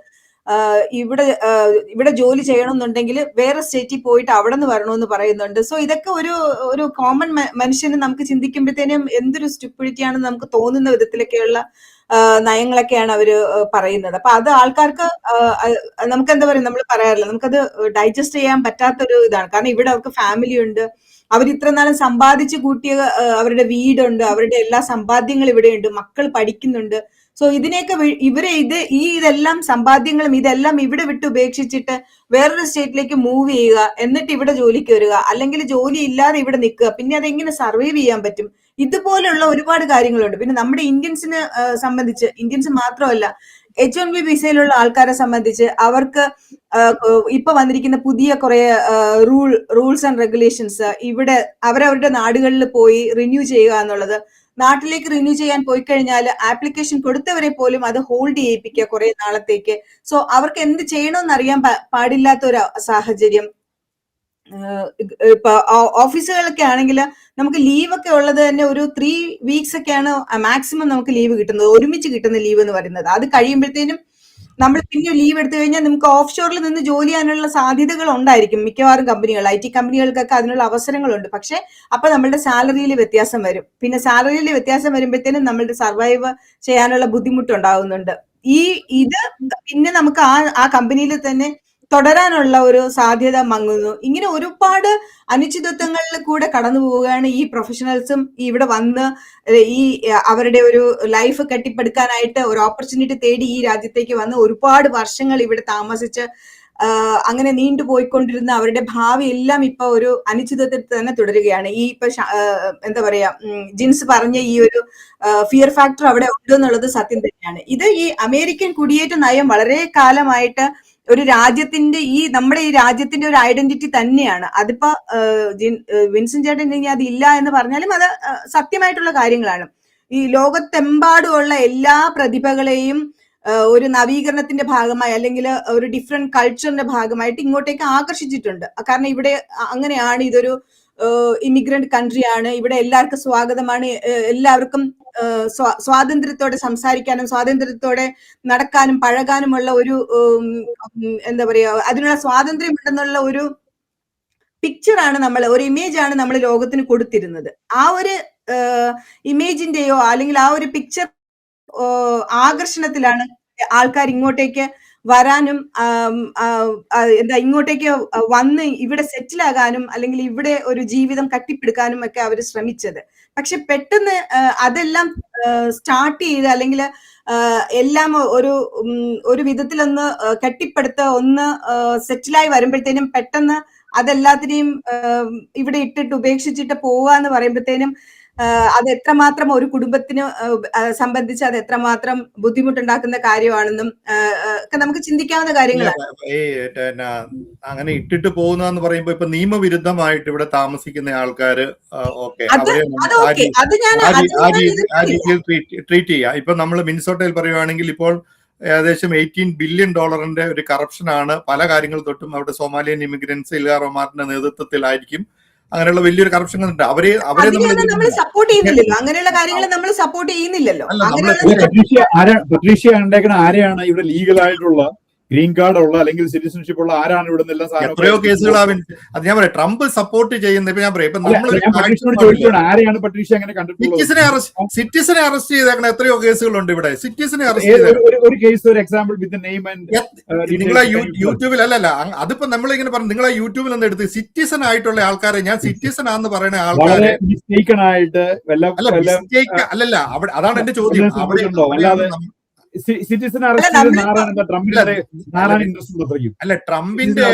ഇവിടെ ജോലി ചെയ്യണമെന്നുണ്ടെങ്കിൽ വേറെ സ്റ്റേറ്റിൽ പോയിട്ട് അവിടെ നിന്ന് വരണമെന്ന് പറയുന്നുണ്ട്. സോ ഇതൊക്കെ ഒരു കോമൺ മനുഷ്യന് നമുക്ക് ചിന്തിക്കുമ്പോഴത്തേനും എന്തൊരു സ്റ്റുപ്പിഡിറ്റി ആണെന്ന് നമുക്ക് തോന്നുന്ന വിധത്തിലൊക്കെയുള്ള നയങ്ങളൊക്കെയാണ് അവര് പറയുന്നത്. അപ്പൊ അത് ആൾക്കാർക്ക് നമുക്ക് എന്താ പറയുക, നമ്മൾ പറയാറില്ല, നമുക്കത് ഡൈജസ്റ്റ് ചെയ്യാൻ പറ്റാത്തൊരു ഇതാണ്. കാരണം ഇവിടെ അവർക്ക് ഫാമിലി ഉണ്ട്, അവർ ഇത്ര നാളും സമ്പാദിച്ചു കൂട്ടിയ അവരുടെ വീടുണ്ട്, അവരുടെ എല്ലാ സമ്പാദ്യങ്ങളും ഇവിടെയുണ്ട്, മക്കൾ പഠിക്കുന്നുണ്ട്. സോ ഇതിനെയൊക്കെ ഇതെല്ലാം സമ്പാദ്യങ്ങളും ഇതെല്ലാം ഇവിടെ വിട്ട് ഉപേക്ഷിച്ചിട്ട് വേറൊരു സ്റ്റേറ്റിലേക്ക് മൂവ് ചെയ്യുക, എന്നിട്ട് ഇവിടെ ജോലിക്ക് വരിക, അല്ലെങ്കിൽ ജോലി ഇല്ലാതെ ഇവിടെ നിൽക്കുക, പിന്നെ അതെങ്ങനെ സർവൈവ് ചെയ്യാൻ പറ്റും? ഇതുപോലുള്ള ഒരുപാട് കാര്യങ്ങളുണ്ട്. പിന്നെ നമ്മുടെ ഇന്ത്യൻസിനെ സംബന്ധിച്ച്, ഇന്ത്യൻസ് മാത്രമല്ല, H1B വിസയിലുള്ള ആൾക്കാരെ സംബന്ധിച്ച് അവർക്ക് ഇപ്പൊ വന്നിരിക്കുന്ന പുതിയ കുറെ റൂൾസ് ആൻഡ് റെഗുലേഷൻസ്, ഇവിടെ അവരവരുടെ നാടുകളിൽ പോയി റിന്യൂ ചെയ്യുക എന്നുള്ളത്, നാട്ടിലേക്ക് റിന്യൂ ചെയ്യാൻ പോയി കഴിഞ്ഞാൽ ആപ്ലിക്കേഷൻ കൊടുത്തവരെ പോലും അത് ഹോൾഡ് ചെയ്യിപ്പിക്കുക കുറെ നാളത്തേക്ക്. സോ അവർക്ക് എന്ത് ചെയ്യണമെന്ന് അറിയാൻ പാടില്ലാത്ത ഒരു സാഹചര്യം. ഇപ്പൊ ഓഫീസുകളൊക്കെ ആണെങ്കിൽ നമുക്ക് ലീവ് ഒക്കെ ഉള്ളത് തന്നെ ഒരു 3 weeks ഒക്കെയാണ് മാക്സിമം നമുക്ക് ലീവ് കിട്ടുന്നത്, ഒരുമിച്ച് കിട്ടുന്ന ലീവ് എന്ന് പറയുന്നത്. അത് കഴിയുമ്പോഴത്തേനും നമ്മൾ പിന്നെ ലീവ് എടുത്തു കഴിഞ്ഞാൽ നമുക്ക് ഓഫ് ഷോറിൽ നിന്ന് ജോലി ചെയ്യാനുള്ള സാധ്യതകൾ ഉണ്ടായിരിക്കും. മിക്കവാറും കമ്പനികൾ, IT കമ്പനികൾക്കൊക്കെ അതിനുള്ള അവസരങ്ങളുണ്ട്. പക്ഷെ അപ്പൊ നമ്മളുടെ സാലറിയിൽ വ്യത്യാസം വരും. പിന്നെ സാലറിയിൽ വ്യത്യാസം വരുമ്പോഴത്തേനും നമ്മളുടെ സർവൈവ് ചെയ്യാനുള്ള ബുദ്ധിമുട്ടുണ്ടാകുന്നുണ്ട്. ഇത് പിന്നെ നമുക്ക് ആ കമ്പനിയിൽ തന്നെ തുടരാനുള്ള ഒരു സാധ്യത മങ്ങുന്നു. ഇങ്ങനെ ഒരുപാട് അനിശ്ചിതത്വങ്ങളിൽ കൂടെ കടന്നു പോവുകയാണ് ഈ പ്രൊഫഷണൽസും. ഇവിടെ വന്ന് ഈ അവരുടെ ഒരു ലൈഫ് കെട്ടിപ്പടുക്കാനായിട്ട് ഒരു ഓപ്പർച്യൂണിറ്റി തേടി ഈ രാജ്യത്തേക്ക് വന്ന് ഒരുപാട് വർഷങ്ങൾ ഇവിടെ താമസിച്ച് അങ്ങനെ നീണ്ടുപോയിക്കൊണ്ടിരുന്ന അവരുടെ ഭാവി എല്ലാം ഇപ്പൊ ഒരു അനിശ്ചിതത്വത്തിൽ തന്നെ തുടരുകയാണ്. ഈ ഇപ്പൊ എന്താ പറയാ, ജിൻസ് പറഞ്ഞ ഈ ഒരു ഫിയർ ഫാക്ടർ അവിടെ ഉണ്ട് എന്നുള്ളത് സത്യം തന്നെയാണ്. ഇത് ഈ അമേരിക്കൻ കുടിയേറ്റ നയം വളരെ കാലമായിട്ട് ഒരു രാജ്യത്തിന്റെ നമ്മുടെ ഈ രാജ്യത്തിന്റെ ഒരു ഐഡന്റിറ്റി തന്നെയാണ്. അതിപ്പോ വിൻസെന്റ് ചേട്ടൻ അതില്ല എന്ന് പറഞ്ഞാലും അത് സത്യമായിട്ടുള്ള കാര്യങ്ങളാണ്. ഈ ലോകത്തെമ്പാടുമുള്ള എല്ലാ പ്രതിഭകളെയും ഒരു നവീകരണത്തിന്റെ ഭാഗമായി അല്ലെങ്കിൽ ഒരു ഡിഫറെന്റ് കൾച്ചറിന്റെ ഭാഗമായിട്ട് ഇങ്ങോട്ടേക്ക് ആകർഷിച്ചിട്ടുണ്ട്. കാരണം ഇവിടെ അങ്ങനെയാണ്, ഇതൊരു ഇമിഗ്രന്റ് കൺട്രിയാണ്, ഇവിടെ എല്ലാവർക്കും സ്വാഗതമാണ്, എല്ലാവർക്കും സ്വാതന്ത്ര്യത്തോടെ സംസാരിക്കാനും സ്വാതന്ത്ര്യത്തോടെ നടക്കാനും പഴകാനുമുള്ള ഒരു എന്താ പറയാ, അതിനുള്ള സ്വാതന്ത്ര്യം ഉണ്ടെന്നുള്ള ഒരു പിക്ചറാണ് ഒരു ഇമേജാണ് നമ്മൾ ലോകത്തിന് കൊടുത്തിരുന്നത്. ആ ഒരു ഇമേജിന്റെയോ അല്ലെങ്കിൽ ആ ഒരു പിക്ചർ ആകർഷണത്തിലാണ് ആൾക്കാർ ഇങ്ങോട്ടേക്ക് വരാനും ഇങ്ങോട്ടേക്ക് വന്ന് ഇവിടെ സെറ്റിൽ ആകാനും അല്ലെങ്കിൽ ഇവിടെ ഒരു ജീവിതം കട്ടിപ്പിടുക്കാനും ഒക്കെ അവർ ശ്രമിച്ചത്. പക്ഷെ പെട്ടെന്ന് അതെല്ലാം സ്റ്റാർട്ട് ചെയ്ത് അല്ലെങ്കിൽ എല്ലാം ഒരു വിധത്തിലൊന്ന് കെട്ടിപ്പടുത്ത് ഒന്ന് സെറ്റിലായി വരുമ്പോഴത്തേനും പെട്ടെന്ന് അതെല്ലാത്തിനെയും ഇവിടെ ഇട്ടിട്ട് ഉപേക്ഷിച്ചിട്ട് പോവുക എന്ന് പറയുമ്പോഴത്തേനും അത് എത്രമാത്രം ഒരു കുടുംബത്തിന് സംബന്ധിച്ച് അത് എത്രമാത്രം ബുദ്ധിമുട്ടുണ്ടാക്കുന്ന കാര്യമാണെന്നും ഒക്കെ നമുക്ക് ചിന്തിക്കാവുന്ന കാര്യങ്ങളാണ്. അങ്ങനെ ഇട്ടിട്ട് പോകുന്നതെന്ന് പറയുമ്പോ ഇപ്പൊ നിയമവിരുദ്ധമായിട്ട് ഇവിടെ താമസിക്കുന്ന ആൾക്കാര് ആ രീതിയിൽ ട്രീറ്റ് ചെയ്യുക. ഇപ്പൊ നമ്മൾ മിനിസോട്ടയിൽ പറയുവാണെങ്കിൽ ഇപ്പോൾ ഏകദേശം $18 ബില്യൺ ഒരു കറപ്ഷനാണ്. പല കാര്യങ്ങൾ തൊട്ടും അവിടെ സോമാലിയൻ ഇമിഗ്രൻസ് ഇൽഹാർ ഒമാറിന്റെ നേതൃത്വത്തിലായിരിക്കും അങ്ങനെയുള്ള വലിയൊരു കറപ്ഷൻ ഉണ്ട്. അവരെ നമ്മൾ സപ്പോർട്ട് ചെയ്യുന്നില്ലല്ലോ, അങ്ങനെയുള്ള കാര്യങ്ങൾ നമ്മൾ സപ്പോർട്ട് ചെയ്യുന്നില്ലല്ലോ. പട്രീഷ്യ കണ്ടേക്കണ ആരെയാണ് ഇവിടെ ലീഗലായിട്ടുള്ള ഗ്രീൻ കാർഡ് ഉള്ള അല്ലെങ്കിൽ സിറ്റിസൺഷിപ്പ് ഉള്ള ആരാണ് ഇവിടെ നിന്നെല്ലാം എത്രയോ കേസുകളാണ്. അത് ഞാൻ പറയാം, ട്രംപ് സപ്പോർട്ട് ചെയ്യുന്ന ഇപ്പൊ ഞാൻ പറയാം, ഇപ്പൊ ചോദിക്കുകയാണ് ആരെയാണ് പട്രീഷ്യ അങ്ങനെ കണ്ടിട്ടുള്ളത്? സിറ്റിസനെ അറസ്റ്റ് ചെയ്തേക്കണ എത്രയോ കേസുകളുണ്ട് ഇവിടെ. സിറ്റിസനെ അറസ്റ്റ് ഒരു കേസ്, ഒരു എക്സാമ്പിൾ വിത്ത് നെയിം ആൻഡ് നിങ്ങളെ യൂട്യൂബിൽ അല്ലല്ല, അതിപ്പോ നമ്മളിങ്ങനെ പറഞ്ഞു, നിങ്ങളെ യൂട്യൂബിൽ ഒന്ന് എടുത്ത് സിറ്റിസൺ ആയിട്ടുള്ള ആൾക്കാരെ, ഞാൻ സിറ്റിസൺ ആണെന്ന് പറയുന്ന ആൾക്കാരെ അല്ലല്ല, അവിടെ അതാണ് എന്റെ ചോദ്യം. അവിടെ സിറ്റിസൺ അല്ല, ട്രംപിന്റെ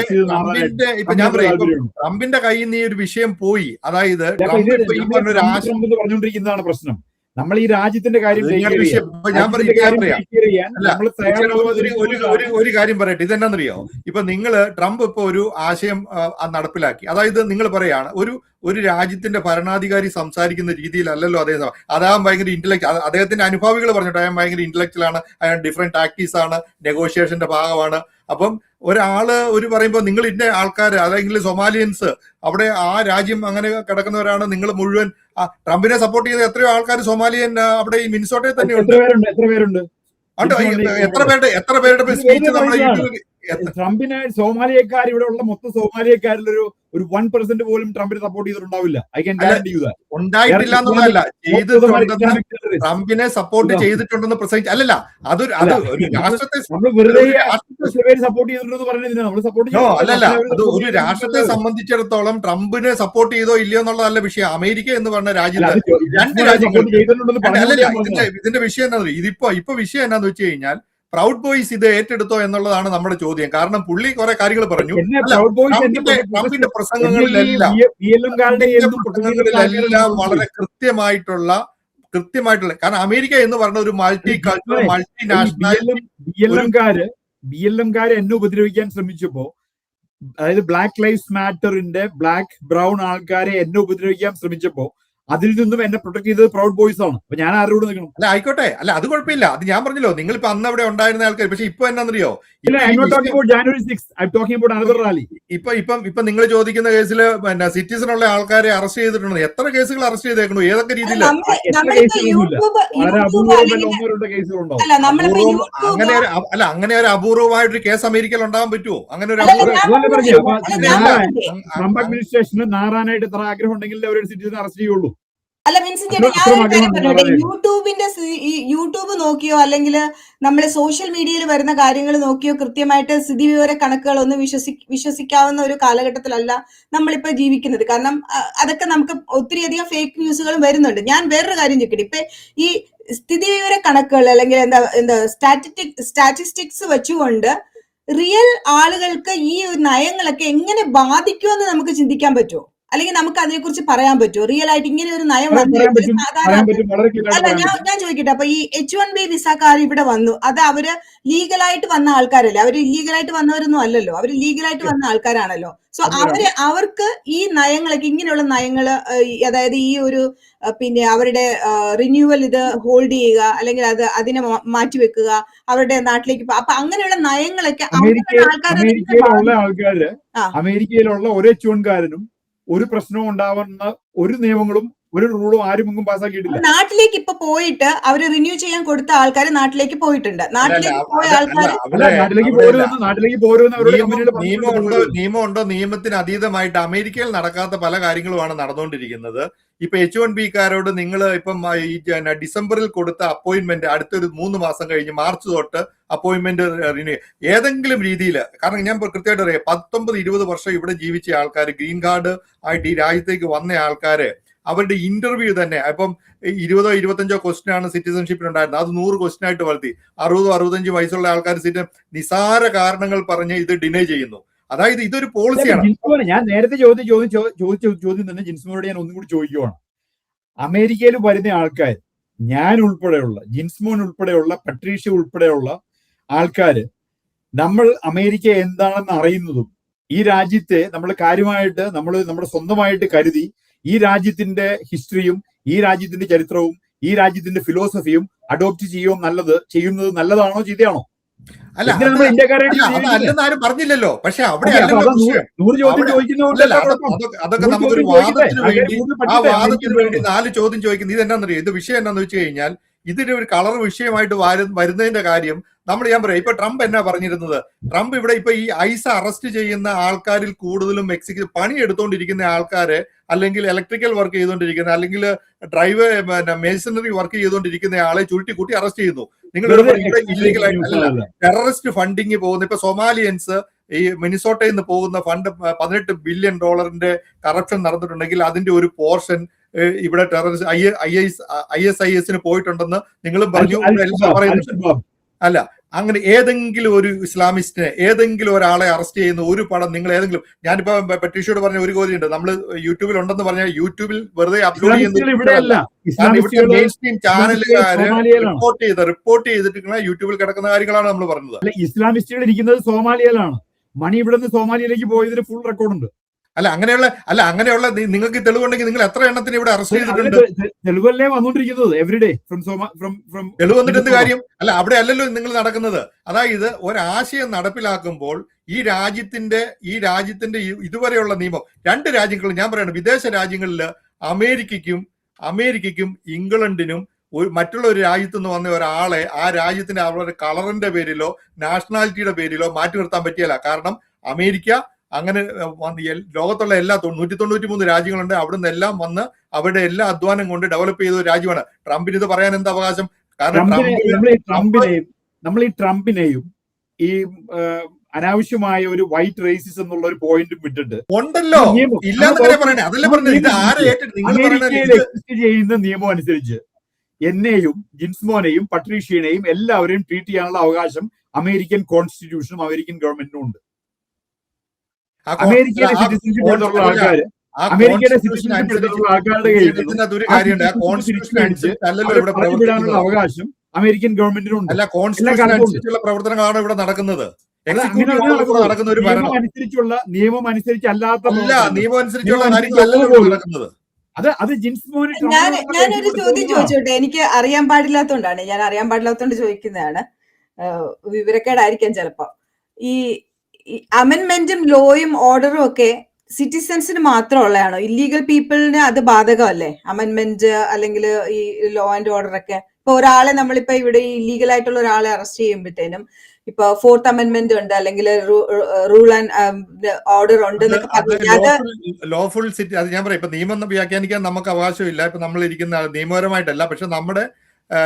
ഇപ്പൊ ഞാൻ പറയാം, ട്രംപിന്റെ കയ്യിൽ നിന്ന് ഈ ഒരു വിഷയം പോയി. അതായത് പറഞ്ഞുകൊണ്ടിരിക്കുന്നതാണ് പ്രശ്നം. നമ്മൾ ഈ രാജ്യത്തിന്റെ കാര്യം ഒരു കാര്യം പറയട്ടെ, ഇതെന്നാന്നറിയോ? ഇപ്പൊ നിങ്ങള് ട്രംപ് ഇപ്പൊ ഒരു ആശയം നടപ്പിലാക്കി. അതായത് നിങ്ങൾ പറയാണ് ഒരു രാജ്യത്തിന്റെ ഭരണാധികാരി സംസാരിക്കുന്ന രീതിയിലല്ലല്ലോ അദ്ദേഹം. അദ്ദേഹം ഭയങ്കര ഇന്റലക്ച്വൽ, അദ്ദേഹത്തിന്റെ അനുഭാവികൾ പറഞ്ഞിട്ട് അദ്ദേഹം ഭയങ്കര ഇന്റലക്ച്വൽ ആണ്, അയാൾ ഡിഫറെന്റ് ടാക്ടീസ് ആണ്, നെഗോഷിയേഷന്റെ ഭാഗമാണ്. അപ്പം ഒരാള് പറയുമ്പോൾ നിങ്ങൾ ഇന്ന ആൾക്കാർ, അല്ലെങ്കിൽ സൊമാലിയൻസ്, അവിടെ ആ രാജ്യം അങ്ങനെ കിടക്കുന്നവരാണ്, നിങ്ങൾ മുഴുവൻ ട്രംപിനെ സപ്പോർട്ട് ചെയ്ത എത്രയോ ആൾക്കാർ സൊമാലിയൻ അവിടെ ഈ മിനിസോട്ടയിൽ തന്നെയുണ്ട്. എത്ര പേരുടെ സ്പീച്ച് നമ്മുടെ ട്രംപിന് സോമാലിയക്കാർ, ഇവിടെ ഉള്ള മൊത്തം സോമാലിയക്കാരിൽ ഒരു 1% പോലും ട്രംപിനെ സപ്പോർട്ട് ചെയ്തിട്ടുണ്ടാവില്ല. I can guarantee you that. ഉണ്ടായിട്ടില്ല എന്നുള്ളതല്ല, ചെയ്തിട്ടുണ്ടെന്ന്, ട്രംപിനെ സപ്പോർട്ട് ചെയ്തിട്ടുണ്ടെന്ന് പ്രസംഗിച്ചു. അല്ലല്ല, അത് ഒരു രാഷ്ട്രത്തെ സപ്പോർട്ട് ചെയ്തിട്ടുണ്ടെന്ന് പറയുന്നത് നമ്മൾ സപ്പോർട്ട് അല്ലല്ല, അത് ഒരു രാഷ്ട്രത്തെ സംബന്ധിച്ചിടത്തോളം ട്രംപിനെ സപ്പോർട്ട് ചെയ്തോ ഇല്ലയോ എന്നുള്ളതല്ല വിഷയം. അമേരിക്ക എന്ന് പറഞ്ഞ രാജ്യത്ത് 2 രാജ്യങ്ങൾ അല്ലല്ല, ഇതിന്റെ വിഷയം എന്താ? ഇപ്പൊ വിഷയം എന്താന്ന് വെച്ച് കഴിഞ്ഞാൽ, പ്രൗഡ് ബോയ്സ് ഇത് ഏറ്റെടുത്തോ എന്നുള്ളതാണ് നമ്മുടെ ചോദ്യം. കാരണം പുള്ളി കുറെ കാര്യങ്ങൾ പറഞ്ഞു. ട്രംപിന്റെ പ്രസംഗങ്ങളിലെല്ലാം വളരെ കൃത്യമായിട്ടുള്ള, കാരണം അമേരിക്ക എന്ന് പറഞ്ഞ ഒരു multi cultural, multi national BLM എന്നെ ഉപദ്രവിക്കാൻ ശ്രമിച്ചപ്പോ, അതായത് ബ്ലാക്ക് ലൈവ്സ് മാറ്ററിന്റെ ബ്ലാക്ക് ബ്രൗൺ ആൾക്കാരെ എന്നെ ഉപദ്രവിക്കാൻ ശ്രമിച്ചപ്പോ അതിൽ നിന്നും എന്നെ പ്രൊട്ടക്ട് ചെയ്തത് പ്രൗഡ് ബോയ്സ് ആണ്. അപ്പൊ ഞാൻ ആരോട് നിൽക്കണം? അല്ല, ആയിക്കോട്ടെ, അല്ല അത് കുഴപ്പമില്ല, അത് ഞാൻ പറഞ്ഞല്ലോ. നിങ്ങൾ ഇപ്പൊ അന്ന് അവിടെ ഉണ്ടായിരുന്ന ആൾക്കാർ. പക്ഷെ ഇപ്പൊ എന്നാന്നറിയോ, ഇപ്പൊ നിങ്ങൾ ചോദിക്കുന്ന കേസിൽ സിറ്റിസൺ ഉള്ള ആൾക്കാരെ അറസ്റ്റ് ചെയ്തിട്ടുണ്ട്. എത്ര കേസുകൾ അറസ്റ്റ് ചെയ്തേക്കണു? ഏതൊക്കെ രീതിയിൽ? അങ്ങനെ ഒരു അപൂർവമായിട്ടൊരു കേസ് അമേരിക്കയിൽ ഉണ്ടാകാൻ പറ്റുമോ? അങ്ങനെ ഒരു ട്രംപ് അഡ്മിനിസ്ട്രേഷന് നാറാനായിട്ട് എത്ര ആഗ്രഹം ഉണ്ടെങ്കിൽ അവരൊരു സിറ്റിസൺ അറസ്റ്റ് ചെയ്യുള്ളൂ. അല്ല മിൻസിൻ ചേട്ടാ, യൂട്യൂബ് നോക്കിയോ അല്ലെങ്കിൽ നമ്മൾ സോഷ്യൽ മീഡിയയിൽ വരുന്ന കാര്യങ്ങൾ നോക്കിയോ കൃത്യമായിട്ട് സ്ഥിതിവിവര കണക്കുകളൊന്നും വിശ്വസിക്കാവുന്ന ഒരു കാലഘട്ടത്തിലല്ല നമ്മളിപ്പോ ജീവിക്കുന്നത്. കാരണം അതൊക്കെ നമുക്ക് ഒത്തിരിയധികം ഫേക്ക് ന്യൂസുകളും വരുന്നുണ്ട്. ഞാൻ വേറൊരു കാര്യം ചോദിക്കട്ടെ, ഇപ്പൊ ഈ സ്ഥിതിവിവര കണക്കുകൾ അല്ലെങ്കിൽ എന്താ സ്റ്റാറ്റിസ്റ്റിക്സ് വെച്ചുകൊണ്ട് റിയൽ ആളുകൾക്ക് ഈ നയങ്ങളൊക്കെ എങ്ങനെ ബാധിക്കുമെന്ന് നമുക്ക് ചിന്തിക്കാൻ പറ്റുമോ? അല്ലെങ്കിൽ നമുക്ക് അതിനെക്കുറിച്ച് പറയാൻ പറ്റുമോ? റിയൽ ആയിട്ട് ഇങ്ങനെ ഒരു നയം അല്ല, ഞാൻ ചോദിക്കട്ടെ, അപ്പൊ ഈ H1B വിസക്കാർ ഇവിടെ വന്നു, അത് അവര് ലീഗലായിട്ട് വന്ന ആൾക്കാരല്ലേ? അവര് ഇല്ലീഗലായിട്ട് വന്നവരൊന്നും അല്ലല്ലോ, അവര് ലീഗലായിട്ട് വന്ന ആൾക്കാരാണല്ലോ. സോ അവർക്ക് ഈ നയങ്ങളൊക്കെ, ഇങ്ങനെയുള്ള നയങ്ങള്, അതായത് ഈ ഒരു പിന്നെ അവരുടെ റിന്യൂവൽ ഇത് ഹോൾഡ് ചെയ്യുക, അല്ലെങ്കിൽ അതിനെ മാറ്റിവെക്കുക, അവരുടെ നാട്ടിലേക്ക്, അപ്പൊ അങ്ങനെയുള്ള നയങ്ങളൊക്കെ അമേരിക്കയിലുള്ള ഒരേ H1കാരനും ഒരു പ്രശ്നവും ഉണ്ടാവുന്ന ഒരു നിയമങ്ങളും ഒരു റൂളും ആരും ഒന്നും പാസ്സാക്കിയിട്ടില്ല. നാട്ടിലേക്ക് ഇപ്പൊ പോയിട്ട് അവര് റിന്യൂ ചെയ്യാൻ കൊടുത്ത ആൾക്കാർ നാട്ടിലേക്ക് പോയിട്ടുണ്ട്. നാട്ടിലേക്ക് പോയ ആൾക്കാർ നിയമമുണ്ടോ? നിയമത്തിന് അതീതമായിട്ട് അമേരിക്കയിൽ നടക്കാത്ത പല കാര്യങ്ങളുമാണ് നടന്നുകൊണ്ടിരിക്കുന്നത്. ഇപ്പൊ H1Bക്കാരോട് നിങ്ങൾ ഇപ്പം ഈ ഡിസംബറിൽ കൊടുത്ത അപ്പോയിന്റ്മെന്റ് അടുത്തൊരു 3 മാസം കഴിഞ്ഞ് മാർച്ച് തൊട്ട് അപ്പോയിന്റ്മെന്റ് റിന്യൂ ഏതെങ്കിലും രീതിയിൽ, കാരണം ഞാൻ കൃത്യമായിട്ട് അറിയാം, 19-20 വർഷം ഇവിടെ ജീവിച്ച ആൾക്കാർ, ഗ്രീൻ കാർഡ് ആയിട്ട് ഈ രാജ്യത്തേക്ക് വന്ന ആൾക്കാര്, അവരുടെ ഇന്റർവ്യൂ തന്നെ ഇപ്പം 20-25 ക്വസ്റ്റ്യൻ ആണ് സിറ്റിസൺഷിപ്പിന് ഉണ്ടായിരുന്നത്. അത് 100 ക്വസ്റ്റ്യൻ ആയിട്ട് വളർത്തി. 60-65 വയസ്സുള്ള ആൾക്കാർ നിസാര കാരണങ്ങൾ പറഞ്ഞ് ഇത് ഡിനൈ ചെയ്യുന്നു. അതായത് ഇതൊരു പോളിസിയാണ്. ഞാൻ നേരത്തെ ചോദിച്ച ചോദ്യം തന്നെ ജിൻസ്മോനോട് ഞാൻ ഒന്നും കൂടി ചോദിക്കുവാണ്. അമേരിക്കയിൽ വരുന്ന ആൾക്കാർ, ഞാൻ ഉൾപ്പെടെയുള്ള, ജിൻസ്മോൻ ഉൾപ്പെടെയുള്ള, പട്രീഷ്യ ഉൾപ്പെടെയുള്ള ആൾക്കാര്, നമ്മൾ അമേരിക്ക എന്താണെന്ന് അറിയുന്നതും ഈ രാജ്യത്തെ നമ്മൾ കാര്യമായിട്ട് നമ്മുടെ സ്വന്തമായിട്ട് കരുതി ഈ രാജ്യത്തിന്റെ ഹിസ്റ്ററിയും ഈ രാജ്യത്തിന്റെ ചരിത്രവും ഈ രാജ്യത്തിന്റെ ഫിലോസഫിയും അഡോപ്റ്റ് ചെയ്യുന്നത് നല്ലതാണോ ചീത്തയാണോ? അല്ല, അല്ലെന്ന് ആരും പറഞ്ഞില്ലല്ലോ. പക്ഷെ അവിടെ അതൊക്കെ നമുക്കൊരു വാദത്തിന് വേണ്ടി, ആ വാദത്തിന് വേണ്ടി 4 ചോദ്യം ചോദിക്കുന്നത്. ഇതെന്നാന്നറിയോ, ഇത് വിഷയം എന്താന്ന് വെച്ച് കഴിഞ്ഞാൽ, ഇതിന്റെ ഒരു കളർ വിഷയമായിട്ട് വരുന്നതിന്റെ കാര്യം, ഞാൻ പറയാം, ഇപ്പൊ ട്രംപ് എന്നാ പറഞ്ഞിരുന്നത്, ട്രംപ് ഇവിടെ ഇപ്പൊ ഈ ഐസ് അറസ്റ്റ് ചെയ്യുന്ന ആൾക്കാരിൽ കൂടുതലും പണി എടുത്തുകൊണ്ടിരിക്കുന്ന ആൾക്കാരെ, അല്ലെങ്കിൽ ഇലക്ട്രിക്കൽ വർക്ക് ചെയ്തുകൊണ്ടിരിക്കുന്ന, അല്ലെങ്കിൽ ഡ്രൈവ് മേസണറി വർക്ക് ചെയ്തുകൊണ്ടിരിക്കുന്ന ആളെ ചുരുട്ടിക്കൂട്ടി അറസ്റ്റ് ചെയ്യുന്നു. നിങ്ങൾ ഇല്ലീഗൽ ആയിട്ടല്ല, ടെററിസ്റ്റ് ഫണ്ടിങ് പോകുന്ന ഇപ്പൊ സൊമാലിയൻസ് ഈ മിനിസോട്ടയിൽ നിന്ന് പോകുന്ന ഫണ്ട് $18 ബില്യൺ കറപ്ഷൻ നടന്നിട്ടുണ്ടെങ്കിൽ അതിന്റെ ഒരു പോർഷൻ ഇവിടെ ടെററിസ്റ്റ് ISIS പോയിട്ടുണ്ടെന്ന് നിങ്ങളും പറഞ്ഞു, എല്ലാം പറയുന്നുണ്ട്. അല്ല, അങ്ങനെ ഏതെങ്കിലും ഒരു ഇസ്ലാമിസ്റ്റിനെ, ഏതെങ്കിലും ഒരാളെ അറസ്റ്റ് ചെയ്യുന്ന ഒരു പടം നിങ്ങൾ ഏതെങ്കിലും, ഞാനിപ്പോ പെട്രീഷയോട് പറഞ്ഞ ഒരു കോതിയുണ്ട്, നമ്മൾ യൂട്യൂബിൽ ഉണ്ടെന്ന് പറഞ്ഞാൽ യൂട്യൂബിൽ വെറുതെ അപ്ലോഡ് ചെയ്യുന്ന മെയിൻ സ്ട്രീം ചാനലുകാര് റിപ്പോർട്ട് ചെയ്തിട്ട് യൂട്യൂബിൽ കിടക്കുന്ന കാര്യങ്ങളാണ് നമ്മൾ പറഞ്ഞത്. ഇസ്ലാമിസ്റ്റുകൾ ഇരിക്കുന്നത് സോമാലിയയിലാണ്. മണി ഇവിടെ നിന്ന് സോമാലിയയിലേക്ക് പോയതിന് ഫുൾ റെക്കോർഡുണ്ട്. അങ്ങനെയുള്ള നിങ്ങൾക്ക് തെളിവുണ്ടെങ്കിൽ നിങ്ങൾ എത്ര എണ്ണത്തിന് ഇവിടെ അറസ്റ്റ് ചെയ്തിട്ടുണ്ട്? തെളിവല്ലേ വന്നുകൊണ്ടിരിക്കുന്നത് എവരിഡേ തെളിവ് വന്നിട്ട് എന്ത് കാര്യം? അവിടെ അല്ലല്ലോ നിങ്ങൾ നടക്കുന്നത്. അതായത് ഒരാശയം നടപ്പിലാക്കുമ്പോൾ ഈ രാജ്യത്തിന്റെ ഇതുവരെയുള്ള നിയമം, 2 രാജ്യങ്ങളും ഞാൻ പറയണം, വിദേശ രാജ്യങ്ങളിൽ അമേരിക്കയ്ക്കും ഇംഗ്ലണ്ടിനും മറ്റുള്ള ഒരു രാജ്യത്തു നിന്ന് വന്ന ഒരാളെ ആ രാജ്യത്തിന്റെ അവരുടെ കളറിന്റെ പേരിലോ നാഷണാലിറ്റിയുടെ പേരിലോ മാറ്റി നിർത്താൻ പറ്റിയല്ല. കാരണം അമേരിക്ക അങ്ങനെ ലോകത്തുള്ള എല്ലാ 193 രാജ്യങ്ങളുണ്ട്, അവിടുന്ന് എല്ലാം വന്ന് അവരുടെ എല്ലാ അധ്വാനം കൊണ്ട് ഡെവലപ്പ് ചെയ്ത ഒരു രാജ്യമാണ്. ട്രംപിന് ഇത് പറയാൻ എന്താ അവകാശം? കാരണം നമ്മൾ ഈ ട്രംപിനെയും ഈ അനാവശ്യമായ ഒരു വൈറ്റ് റേസിസം എന്നുള്ള ഒരു പോയിന്റും വിട്ടിട്ട് ഉണ്ടല്ലോ, ഇല്ലാന്ന് പറയണേ. അതല്ലേ പറഞ്ഞത്, ഇത് ആരെ ചെയ്യുന്ന നിയമം അനുസരിച്ച് എന്നെയും ജിൻസ്മോനെയും പട്രീഷ്യനെയും എല്ലാവരെയും ട്രീറ്റ് ചെയ്യാനുള്ള അവകാശം അമേരിക്കൻ കോൺസ്റ്റിറ്റ്യൂഷനും അമേരിക്കൻ ഗവൺമെന്റിനും ഉണ്ട്. അമേരിക്കയിലെ സിറ്റിസൺഷിപ്പ് എടുത്തുള്ള ആൾക്കാർ ആൾക്കാരുടെ കയ്യിൽ വിടാനുള്ള അവകാശം അമേരിക്കൻ ഗവൺമെന്റിനുണ്ട്. പ്രവർത്തനങ്ങളാണ് ഇവിടെ നടക്കുന്നത്. നിയമം അനുസരിച്ചല്ലാത്ത നടക്കുന്നത്. അത് ജിൻസ്മോന് ഞാനൊരു ചോദ്യം ചോദിച്ചോട്ടെ, എനിക്ക് അറിയാൻ പാടില്ലാത്തോണ്ടാണ്, ഞാൻ അറിയാൻ പാടില്ലാത്തോണ്ട് ചോദിക്കുന്നതാണ്, വിവരക്കേടായിരിക്കാം ചിലപ്പോ. ഈ അമെൻമെന്റും ലോയും ഓർഡറും ഒക്കെ സിറ്റിസൺസിന് മാത്രമുള്ളതാണോ? ഇല്ലീഗൽ പീപ്പിളിന് അത് ബാധകമല്ലേ? അമെൻമെന്റ് അല്ലെങ്കിൽ ഈ ലോ ആൻഡ് ഓർഡർ ഒക്കെ. ഇപ്പൊ ഒരാളെ നമ്മളിപ്പോ ഇവിടെ ഇല്ലീഗൽ ആയിട്ടുള്ള ഒരാളെ അറസ്റ്റ് ചെയ്യുമ്പോഴത്തേനും ഇപ്പൊ 4th അമെൻമെന്റ് ഉണ്ട്, അല്ലെങ്കിൽ റൂൾ ആൻഡ് ഓർഡർ ഉണ്ട് എന്നൊക്കെ പറഞ്ഞാൽ ലോഫുൾ സിറ്റി, അത് ഞാൻ പറയാം, ഇപ്പൊ നിയമം വ്യാഖ്യാനിക്കാൻ നമുക്ക് അവകാശമില്ല. ഇപ്പൊ നമ്മൾ ഇരിക്കുന്ന നിയമപരമായിട്ടല്ല, പക്ഷെ നമ്മുടെ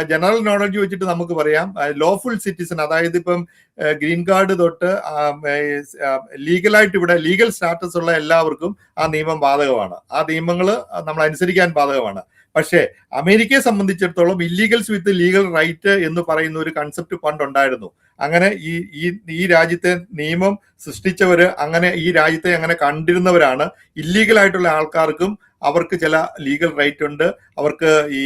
ജനറൽ നോളജ് വെച്ചിട്ട് നമുക്ക് പറയാം, ലോഫുൾ സിറ്റിസൺ, അതായത് ഇപ്പം ഗ്രീൻ കാർഡ് തൊട്ട് ലീഗലായിട്ട് ഇവിടെ ലീഗൽ സ്റ്റാറ്റസ് ഉള്ള എല്ലാവർക്കും ആ നിയമം ബാധകമാണ്. ആ നിയമങ്ങൾ നമ്മൾ അനുസരിക്കാൻ ബാധകമാണ്. പക്ഷേ അമേരിക്കയെ സംബന്ധിച്ചിടത്തോളം ഇല്ലീഗൽസ് വിത്ത് ലീഗൽ റൈറ്റ് എന്ന് പറയുന്ന ഒരു കൺസെപ്റ്റ് പണ്ടുണ്ടായിരുന്നു. അങ്ങനെ ഈ രാജ്യത്തെ നിയമം സൃഷ്ടിച്ചവര് അങ്ങനെ ഈ രാജ്യത്തെ അങ്ങനെ കണ്ടിരുന്നവരാണ്. ഇല്ലീഗലായിട്ടുള്ള ആൾക്കാർക്കും അവർക്ക് ചില ലീഗൽ റൈറ്റ് ഉണ്ട്, അവർക്ക് ഈ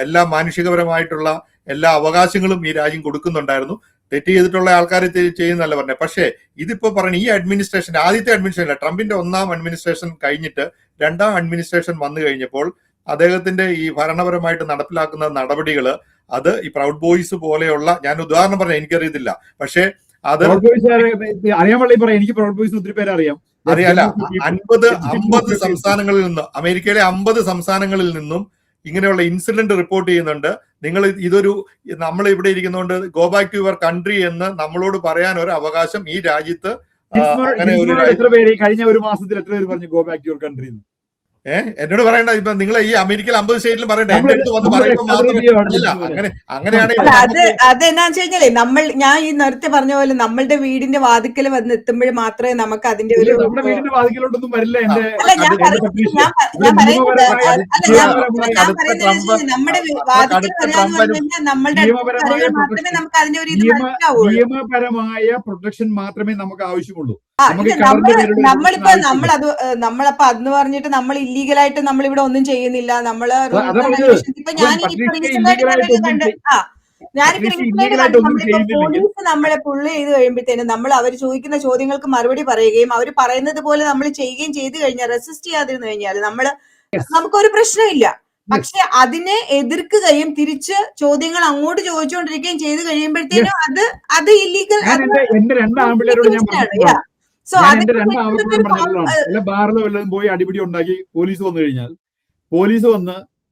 എല്ലാ മാനുഷികപരമായിട്ടുള്ള എല്ലാ അവകാശങ്ങളും ഈ രാജ്യം കൊടുക്കുന്നുണ്ടായിരുന്നു. തെറ്റ് ചെയ്തിട്ടുള്ള ആൾക്കാർ ചെയ്യുന്നല്ല പറഞ്ഞത്. പക്ഷേ ഇതിപ്പോ പറഞ്ഞ ഈ അഡ്മിനിസ്ട്രേഷൻ, ആദ്യത്തെ അഡ്മിനിസ്ട്രേഷൻ, ട്രംപിന്റെ 1ാം അഡ്മിനിസ്ട്രേഷൻ കഴിഞ്ഞിട്ട് 2ാം അഡ്മിനിസ്ട്രേഷൻ വന്നു കഴിഞ്ഞപ്പോൾ അദ്ദേഹത്തിന്റെ ഈ ഭരണപരമായിട്ട് നടപ്പിലാക്കുന്ന നടപടികൾ, അത് ഈ പ്രൗഡ് ബോയ്സ് പോലെയുള്ള, ഞാൻ ഉദാഹരണം പറഞ്ഞ എനിക്കറിയത്തില്ല, പക്ഷെ അത് അറിയാൻ പറയാം, എനിക്ക് പ്രൗഡ് ബോയ്സ് ഒത്തിരി പേര് അറിയാം. 50 സംസ്ഥാനങ്ങളിൽ നിന്ന്, അമേരിക്കയിലെ 50 സംസ്ഥാനങ്ങളിൽ നിന്നും ഇങ്ങനെയുള്ള ഇൻസിഡന്റ് റിപ്പോർട്ട് ചെയ്യുന്നുണ്ട്. നിങ്ങൾ നമ്മൾ ഇവിടെ ഇരിക്കുന്നതുകൊണ്ട് go back to your country എന്ന് നമ്മളോട് പറയാൻ ഒരു അവകാശം ഈ രാജ്യത്ത് എത്ര പേര് കഴിഞ്ഞ ഒരു മാസത്തിൽ എത്ര പേര് പറഞ്ഞു go back to your country? എന്നോട് പറയണ്ട. ഇപ്പൊ നിങ്ങൾ ഈ അമേരിക്കയിൽ 50 സ്റ്റേറ്റിലും പറയണ്ട, എന്റെ അടുത്ത് വന്ന് പറയുമ്പോൾ മാത്രമല്ല. അങ്ങനെയാണെങ്കിൽ അതെന്നാ വെച്ച് കഴിഞ്ഞാലേ, ഞാൻ ഈ നേരത്തെ പറഞ്ഞ പോലെ നമ്മളുടെ വീടിന്റെ വാതിക്കൽ വന്ന് എത്തുമ്പോൾ മാത്രമേ നമുക്ക് അതിന്റെ ഒരു വീടിന്റെ വാതിക്കലോട്ടൊന്നും വരില്ല. നമ്മുടെ വാതിക്കൽ നമ്മളുടെ മാത്രമേ നമുക്ക് അതിന്റെ ഒരു ഇത് മനസ്സിലാവുള്ളൂ. നിയമപരമായ പ്രൊട്ടക്ഷൻ മാത്രമേ നമുക്ക് ആവശ്യമുള്ളൂ. നമ്മളപ്പോ അന്ന് പറഞ്ഞിട്ട് നമ്മൾ ഇല്ലീഗലായിട്ട് നമ്മൾ ഇവിടെ ഒന്നും ചെയ്യുന്നില്ല. നമ്മള് ഇപ്പൊ പോലീസ് നമ്മളെ പുള്ളി ചെയ്ത് കഴിയുമ്പോഴത്തേനും നമ്മൾ അവർ ചോദിക്കുന്ന ചോദ്യങ്ങൾക്ക് മറുപടി പറയുകയും അവർ പറയുന്നത് പോലെ നമ്മൾ ചെയ്യുകയും ചെയ്തു കഴിഞ്ഞാൽ, റെസിസ്റ്റ് ചെയ്യാതിരുന്നു കഴിഞ്ഞാൽ നമുക്കൊരു പ്രശ്നമില്ല. പക്ഷെ അതിനെ എതിർക്കുകയും തിരിച്ച് ചോദ്യങ്ങൾ അങ്ങോട്ട് ചോദിച്ചുകൊണ്ടിരിക്കുകയും ചെയ്തു കഴിയുമ്പോഴത്തേനും അത് ഇല്ലീഗൽ. എന്റെ 2 ആൺപിള്ളേരോട് ഞാൻ ബാറിലോ വല്ലതും പോയി അടിപിടി ഉണ്ടാക്കി പോലീസ് വന്നു കഴിഞ്ഞാൽ,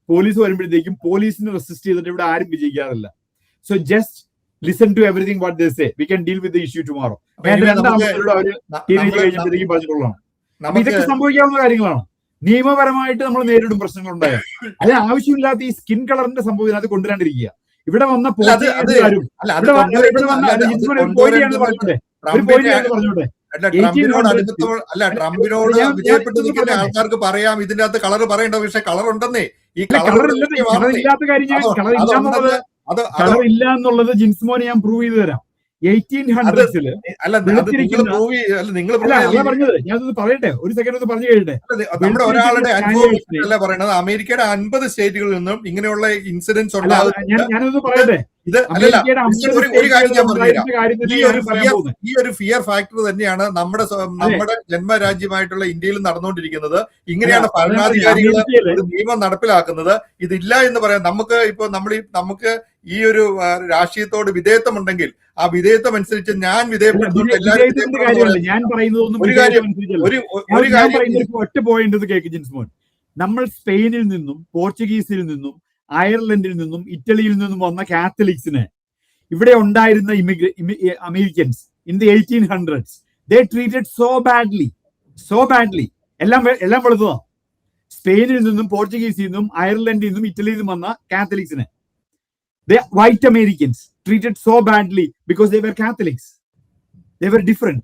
പോലീസ് വരുമ്പോഴത്തേക്കും പോലീസിന് റെസിസ്റ്റ് ചെയ്തിട്ട് ഇവിടെ ആരും വിജയിക്കാറില്ല. So just listen to everything what they say, we can deal with the issue tomorrow. ഞാൻ രണ്ടാമത്തോട് അവര് ടീനേജ് കഴിഞ്ഞപ്പോഴത്തേക്കും പറഞ്ഞിട്ടുള്ളതാണ്. അപ്പൊ ഇതൊക്കെ സംഭവിക്കാവുന്ന കാര്യങ്ങളാണ്. നിയമപരമായിട്ട് നമ്മൾ നേരിടും പ്രശ്നങ്ങൾ ഉണ്ടായാൽ. അത് ആവശ്യമില്ലാത്ത ഈ സ്കിൻ കളറിന്റെ സംഭവം ഇതിനകത്ത് കൊണ്ടുവരാണ്ടിരിക്കുക. ഇവിടെ വന്ന പോർച്ചുഗീസുകാരും പറഞ്ഞോട്ടെ, ട്രംപിനോട് വിജയപ്പെട്ട് നിൽക്കുന്ന ആൾക്കാർക്ക് പറയാം ഇതിന്റെ അകത്ത് കളർ പറയേണ്ട, പക്ഷെ കളർ ഉണ്ടെന്നേ. ഈ കളറില്ലാത്ത കാര്യം ഞാൻ കളർ ഇല്ല എന്നുള്ളത് ജിൻസ്മോനെ ഞാൻ പ്രൂവ് ചെയ്ത് തരാം. 1800s പറഞ്ഞത് ഞാനത് പറയട്ടെ, ഒരു സെക്കൻഡ് ഒന്ന് പറഞ്ഞു കഴിയട്ടെ. നമ്മുടെ ഒരാളുടെ അനുഭവം അല്ല പറയണത്. അമേരിക്കയുടെ 50 സ്റ്റേറ്റുകളിൽ നിന്നും ഇങ്ങനെയുള്ള ഇൻസിഡൻസ് ഞാനത് പറയട്ടെ. ഈ ഒരു ഫിയർ ഫാക്ടർ തന്നെയാണ് നമ്മുടെ ജന്മരാജ്യമായിട്ടുള്ള ഇന്ത്യയിൽ നടന്നുകൊണ്ടിരിക്കുന്നത്. ഇങ്ങനെയാണ് ഭരണാധികാരികൾ ഒരു നിയമം നടപ്പിലാക്കുന്നത്. ഇതില്ല എന്ന് പറയാം. നമുക്ക് ഈ ഒരു രാഷ്ട്രീയത്തോട് വിധേയത്വം ഉണ്ടെങ്കിൽ ആ വിധേയത്വം അനുസരിച്ച് ഞാൻ ഒറ്റ പോയിന്റ് കേക്ക് ജിൻസ്മോൻ. നമ്മൾ സ്പെയിനിൽ നിന്നും പോർച്ചുഗീസിൽ നിന്നും അയർലൻഡിൽ നിന്നും ഇറ്റലിയിൽ നിന്നും വന്ന കാത്തലിക്സിന് ഇവിടെ ഉണ്ടായിരുന്ന Americans in the 1800s they treated so badly. എല്ലാം വെളുത്തതാണ്. സ്പെയിനിൽ നിന്നും പോർച്ചുഗീസിൽ നിന്നും അയർലൻഡിൽ നിന്നും ഇറ്റലിയിൽ നിന്നും വന്ന കാത്തലിക്സിന് the white Americans treated so badly because they were Catholics. They were different.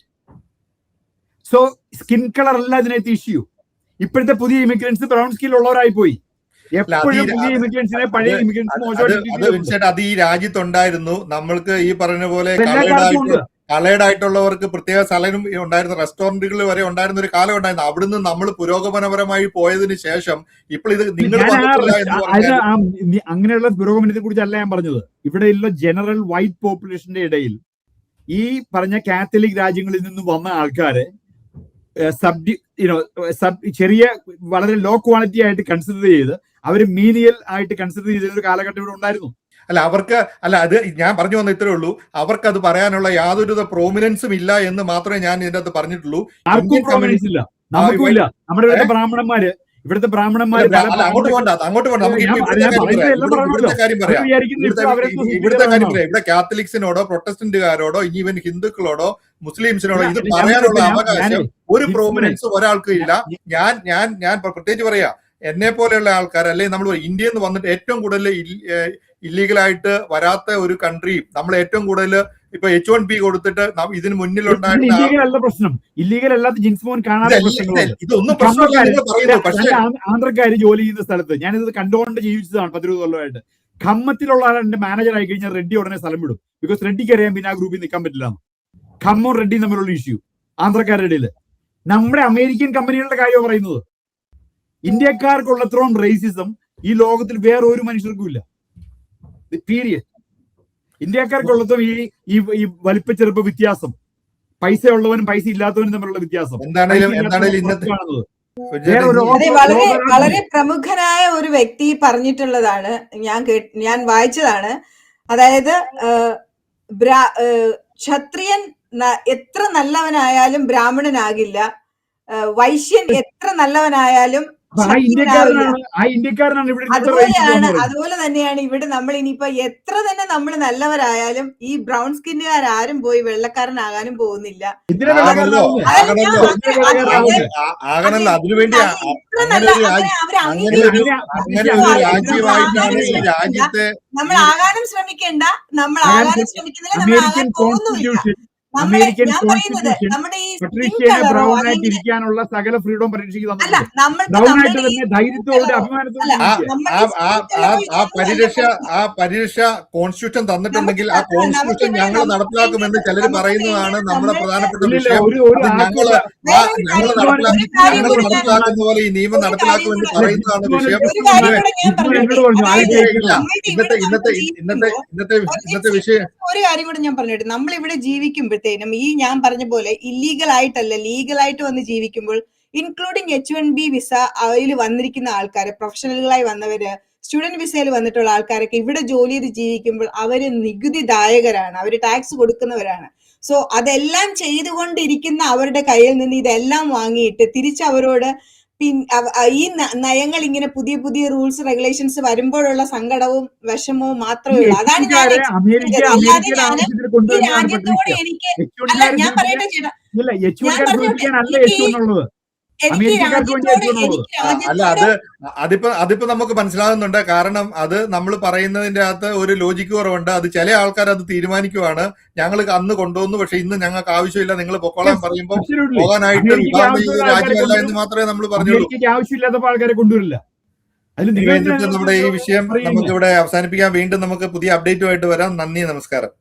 So skin color അല്ല ഇതിനകത്ത് ഇഷ്യൂ. ഇപ്പോഴത്തെ പുതിയ ഇമിഗ്രൻസ് ബ്രൗൺ സ്കിൻ ഉള്ളവരായി പോയി. എപ്പോഴും പുതിയ ഇമിഗ്രൻസിനെ പഴയ ഇമിഗ്രൻസ് അത് ഈ രാജ്യത്തുണ്ടായിരുന്നു. നമ്മൾക്ക് ഈ പറഞ്ഞ പോലെ കളേഡായിട്ടുള്ളവർക്ക് പ്രത്യേക സ്ഥലം ഉണ്ടായിരുന്ന, റെസ്റ്റോറന്റുകൾ വരെ ഉണ്ടായിരുന്ന ഒരു കാലം ഉണ്ടായിരുന്നു. അവിടുന്ന് നമ്മൾ പുരോഗമനപരമായി പോയതിനു ശേഷം ഇപ്പോൾ ഇത് നിങ്ങൾ അങ്ങനെയുള്ള പുരോഗമനത്തെ കുറിച്ചല്ല ഞാൻ പറഞ്ഞത്. ഇവിടെയുള്ള ജനറൽ വൈറ്റ് പോപ്പുലേഷന്റെ ഇടയിൽ ഈ പറഞ്ഞ കാത്തലിക് രാജ്യങ്ങളിൽ നിന്ന് വന്ന ആൾക്കാരെ ചെറിയ വളരെ ലോ ക്വാളിറ്റി ആയിട്ട് കൺസിഡർ ചെയ്ത് അവര് മീനിയൽ ആയിട്ട് കൺസിഡർ ചെയ്ത ഒരു കാലഘട്ടം ഇവിടെ ഉണ്ടായിരുന്നു. അത് ഞാൻ പറഞ്ഞു വന്ന ഇത്രേ ഉള്ളൂ. അവർക്ക് അത് പറയാനുള്ള യാതൊരു പ്രോമിനൻസും ഇല്ല എന്ന് മാത്രമേ ഞാൻ ഇതിന്റെ അകത്ത് പറഞ്ഞിട്ടുള്ളൂ. ആർക്കും പ്രോമിനൻസ് ഇല്ല, നമുക്കും ഇല്ല. നമ്മുടെ ഇവിടുത്തെ ബ്രാഹ്മണന്മാര് അങ്ങോട്ട് പോകണ്ട. ഇവിടുത്തെ കാര്യം പറയാം. ഇവിടെ കാത്തലിക്സിനോടോ പ്രൊട്ടസ്റ്റന്റുകാരോടോ ഈവൻ ഹിന്ദുക്കളോടോ മുസ്ലിംസിനോടോ ഇത് പറയാനുള്ള അവകാശം ഒരു പ്രോമിനൻസും ഒരാൾക്കും ഇല്ല. ഞാൻ പ്രത്യേകിച്ച് പറയാ, എന്നെ പോലെയുള്ള ആൾക്കാർ, അല്ലെങ്കിൽ നമ്മൾ ഇന്ത്യയിൽ നിന്ന് വന്നിട്ട് ഏറ്റവും കൂടുതൽ ഇല്ലീഗലായിട്ട് വരാത്ത ഒരു കൺട്രി, നമ്മൾ ഏറ്റവും കൂടുതൽ ഇപ്പൊ H1B കൊടുത്തിട്ട് ഇതിന് മുന്നിലുണ്ടായിരുന്ന പ്രശ്നം ഇല്ലീഗൽ അല്ലാത്ത ജിൻസ്മോൻ കാണാത്ത ഇതൊന്നും പക്ഷേ ആന്ധ്രക്കാര് ജോലി ചെയ്യുന്ന സ്ഥലത്ത് ഞാനിത് കണ്ടുകൊണ്ട് ജീവിച്ചതാണ് 10-20 കൊല്ലമായിട്ട്. ഖമ്മത്തിലുള്ള എന്റെ മാനേജർ ആയി കഴിഞ്ഞാൽ റെഡ്ഡി ഉടനെ സ്ഥലം വിടും. ബിക്കോസ് റെഡ്ഡിക്ക് അറിയാൻ പിന്നെ ആ ഗ്രൂപ്പിൽ നിൽക്കാൻ പറ്റില്ല. ഖമ്മും റെഡ്ഡിയും തമ്മിലുള്ള ഇഷ്യൂ ആന്ധ്രക്കാരുടെ ഇടയിൽ. നമ്മുടെ അമേരിക്കൻ കമ്പനികളുടെ കാര്യമാണ് പറയുന്നത്. ഇന്ത്യക്കാർക്കുള്ളത്രയും റേസിസം ഈ ലോകത്തിൽ വേറെ ഒരു മനുഷ്യർക്കും ഇല്ല. പീരിയഡ്. ഇന്ത്യക്കാർക്കുള്ളതും ഈ വലിപ്പച്ചെറുപ്പ വ്യത്യാസം, പൈസ ഉള്ളവനും പൈസ ഇല്ലാത്തവനും തമ്മിലുള്ള വ്യത്യാസം വളരെ പ്രമുഖനായ ഒരു വ്യക്തി പറഞ്ഞിട്ടുള്ളതാണ്. ഞാൻ വായിച്ചതാണ്. അതായത് ക്ഷത്രിയൻ എത്ര നല്ലവനായാലും ബ്രാഹ്മണനാകില്ല, വൈശ്യൻ എത്ര നല്ലവനായാലും അതുപോലെ തന്നെയാണ് ഇവിടെ നമ്മൾ ഇനിയിപ്പോ എത്ര തന്നെ നമ്മൾ നല്ലവരായാലും ഈ ബ്രൗൺ സ്കിന്നുകാരും പോയി വെള്ളക്കാരനാകാനും പോകുന്നില്ല. നമ്മൾ ആകാനും ശ്രമിക്കേണ്ട, നമ്മൾ ആകാനും ശ്രമിക്കുന്നില്ല, നമ്മൾ ആകാൻ പോകുന്നുമില്ല. ഞാൻ പറയുന്നത് നമ്മുടെ ഈ ഇരിക്കാനുള്ള സകല ഫ്രീഡം പരീക്ഷയ്ക്ക് പരിരക്ഷ കോൺസ്റ്റിറ്റ്യൂഷൻ തന്നിട്ടുണ്ടെങ്കിൽ ആ കോൺസ്റ്റിറ്റ്യൂഷൻ ഞങ്ങൾ നടപ്പിലാക്കുമെന്ന് ചിലർ പറയുന്നതാണ് നമ്മുടെ പ്രധാനപ്പെട്ട വിഷയം. ഞങ്ങൾ നടപ്പിലാക്കുന്ന പോലെ ഈ നിയമം നടപ്പിലാക്കുമെന്ന് പറയുന്നതാണ് വിഷയം. ഇന്നത്തെ വിഷയം ഒരു കാര്യം കൂടെ ഞാൻ പറഞ്ഞിട്ട്, നമ്മൾ ഇവിടെ ജീവിക്കുമ്പോഴത്തേനും ഈ ഞാൻ പറഞ്ഞ പോലെ ഇല്ലീഗൽ ആയിട്ടല്ല ലീഗലായിട്ട് വന്ന് ജീവിക്കുമ്പോൾ, ഇൻക്ലൂഡിങ് H1B വിസ അതിൽ വന്നിരിക്കുന്ന ആൾക്കാര്, പ്രൊഫഷണലുകളായി വന്നവര്, സ്റ്റുഡന്റ് വിസയിൽ വന്നിട്ടുള്ള ആൾക്കാരൊക്കെ ഇവിടെ ജോലി ചെയ്ത് ജീവിക്കുമ്പോൾ അവര് നികുതിദായകരാണ്, അവര് ടാക്സ് കൊടുക്കുന്നവരാണ്. സോ അതെല്ലാം ചെയ്തുകൊണ്ടിരിക്കുന്ന അവരുടെ കയ്യിൽ നിന്ന് ഇതെല്ലാം വാങ്ങിയിട്ട് തിരിച്ച് അവരോട് ഈ നയങ്ങൾ ഇങ്ങനെ പുതിയ പുതിയ റൂൾസ് റെഗുലേഷൻസ് വരുമ്പോഴുള്ള സങ്കടവും വിഷമവും മാത്രമേ ഉള്ളൂ. അതാണ് ഞാൻ അമേരിക്ക അല്ലാതെ ഞാൻ ആവശ്യത്തിന് ഈ കൊണ്ടുവരുന്നതാണ് രാജ്യത്തോട് എനിക്ക് അല്ല ഞാൻ പറയട്ടെ ചേട്ടാ, ഇല്ല ഞാൻ യെച്ചൂരിക്കാർ പറഞ്ഞോട്ടെ, സൂചിപ്പിക്കാനല്ല എനിക്ക് യെച്ചു എന്നുള്ളത്, എനിക്ക് അമേരിക്കക്കാർക്ക് വേണ്ടി രാജ്യത്തോട് യെച്ചു എന്നുള്ളത്. എനിക്ക് അല്ല രാജ്യത്തോട് അതിപ്പോ നമുക്ക് മനസ്സിലാകുന്നുണ്ട്. കാരണം അത് നമ്മൾ പറയുന്നതിന്റെ അകത്ത് ഒരു ലോജിക്ക് കുറവുണ്ട്. അത് ചില ആൾക്കാർ അത് തീരുമാനിക്കുവാണ്, ഞങ്ങൾ അന്ന് കൊണ്ടുവന്നു പക്ഷെ ഇന്ന് ഞങ്ങൾക്ക് ആവശ്യമില്ല, നിങ്ങൾ പൊക്കോളാൻ പറയുമ്പോൾ Absolutely. പോകാനായിട്ട് അമേരിക്കയ്ക്ക് വിഭാവന ചെയ്ത ആവശ്യമുള്ള ആൾക്കാരെ രാജ്യമല്ല എന്ന് കൊണ്ടുവരും, മാത്രമേ നമ്മൾ പറഞ്ഞുള്ളൂ. അമേരിക്കയ്ക്ക് ആവശ്യമില്ലാത്തപ്പോൾ ആൾക്കാരെ കൊണ്ടുവരില്ല. അതിൽ ഇത് നിങ്ങൾ കഴിഞ്ഞിട്ട് നമ്മുടെ ഈ വിഷയം നമുക്കിവിടെ അവസാനിപ്പിക്കാൻ. വീണ്ടും നമുക്ക് പുതിയ അപ്ഡേറ്റുമായിട്ട് വരാം. നന്ദി, നമസ്കാരം.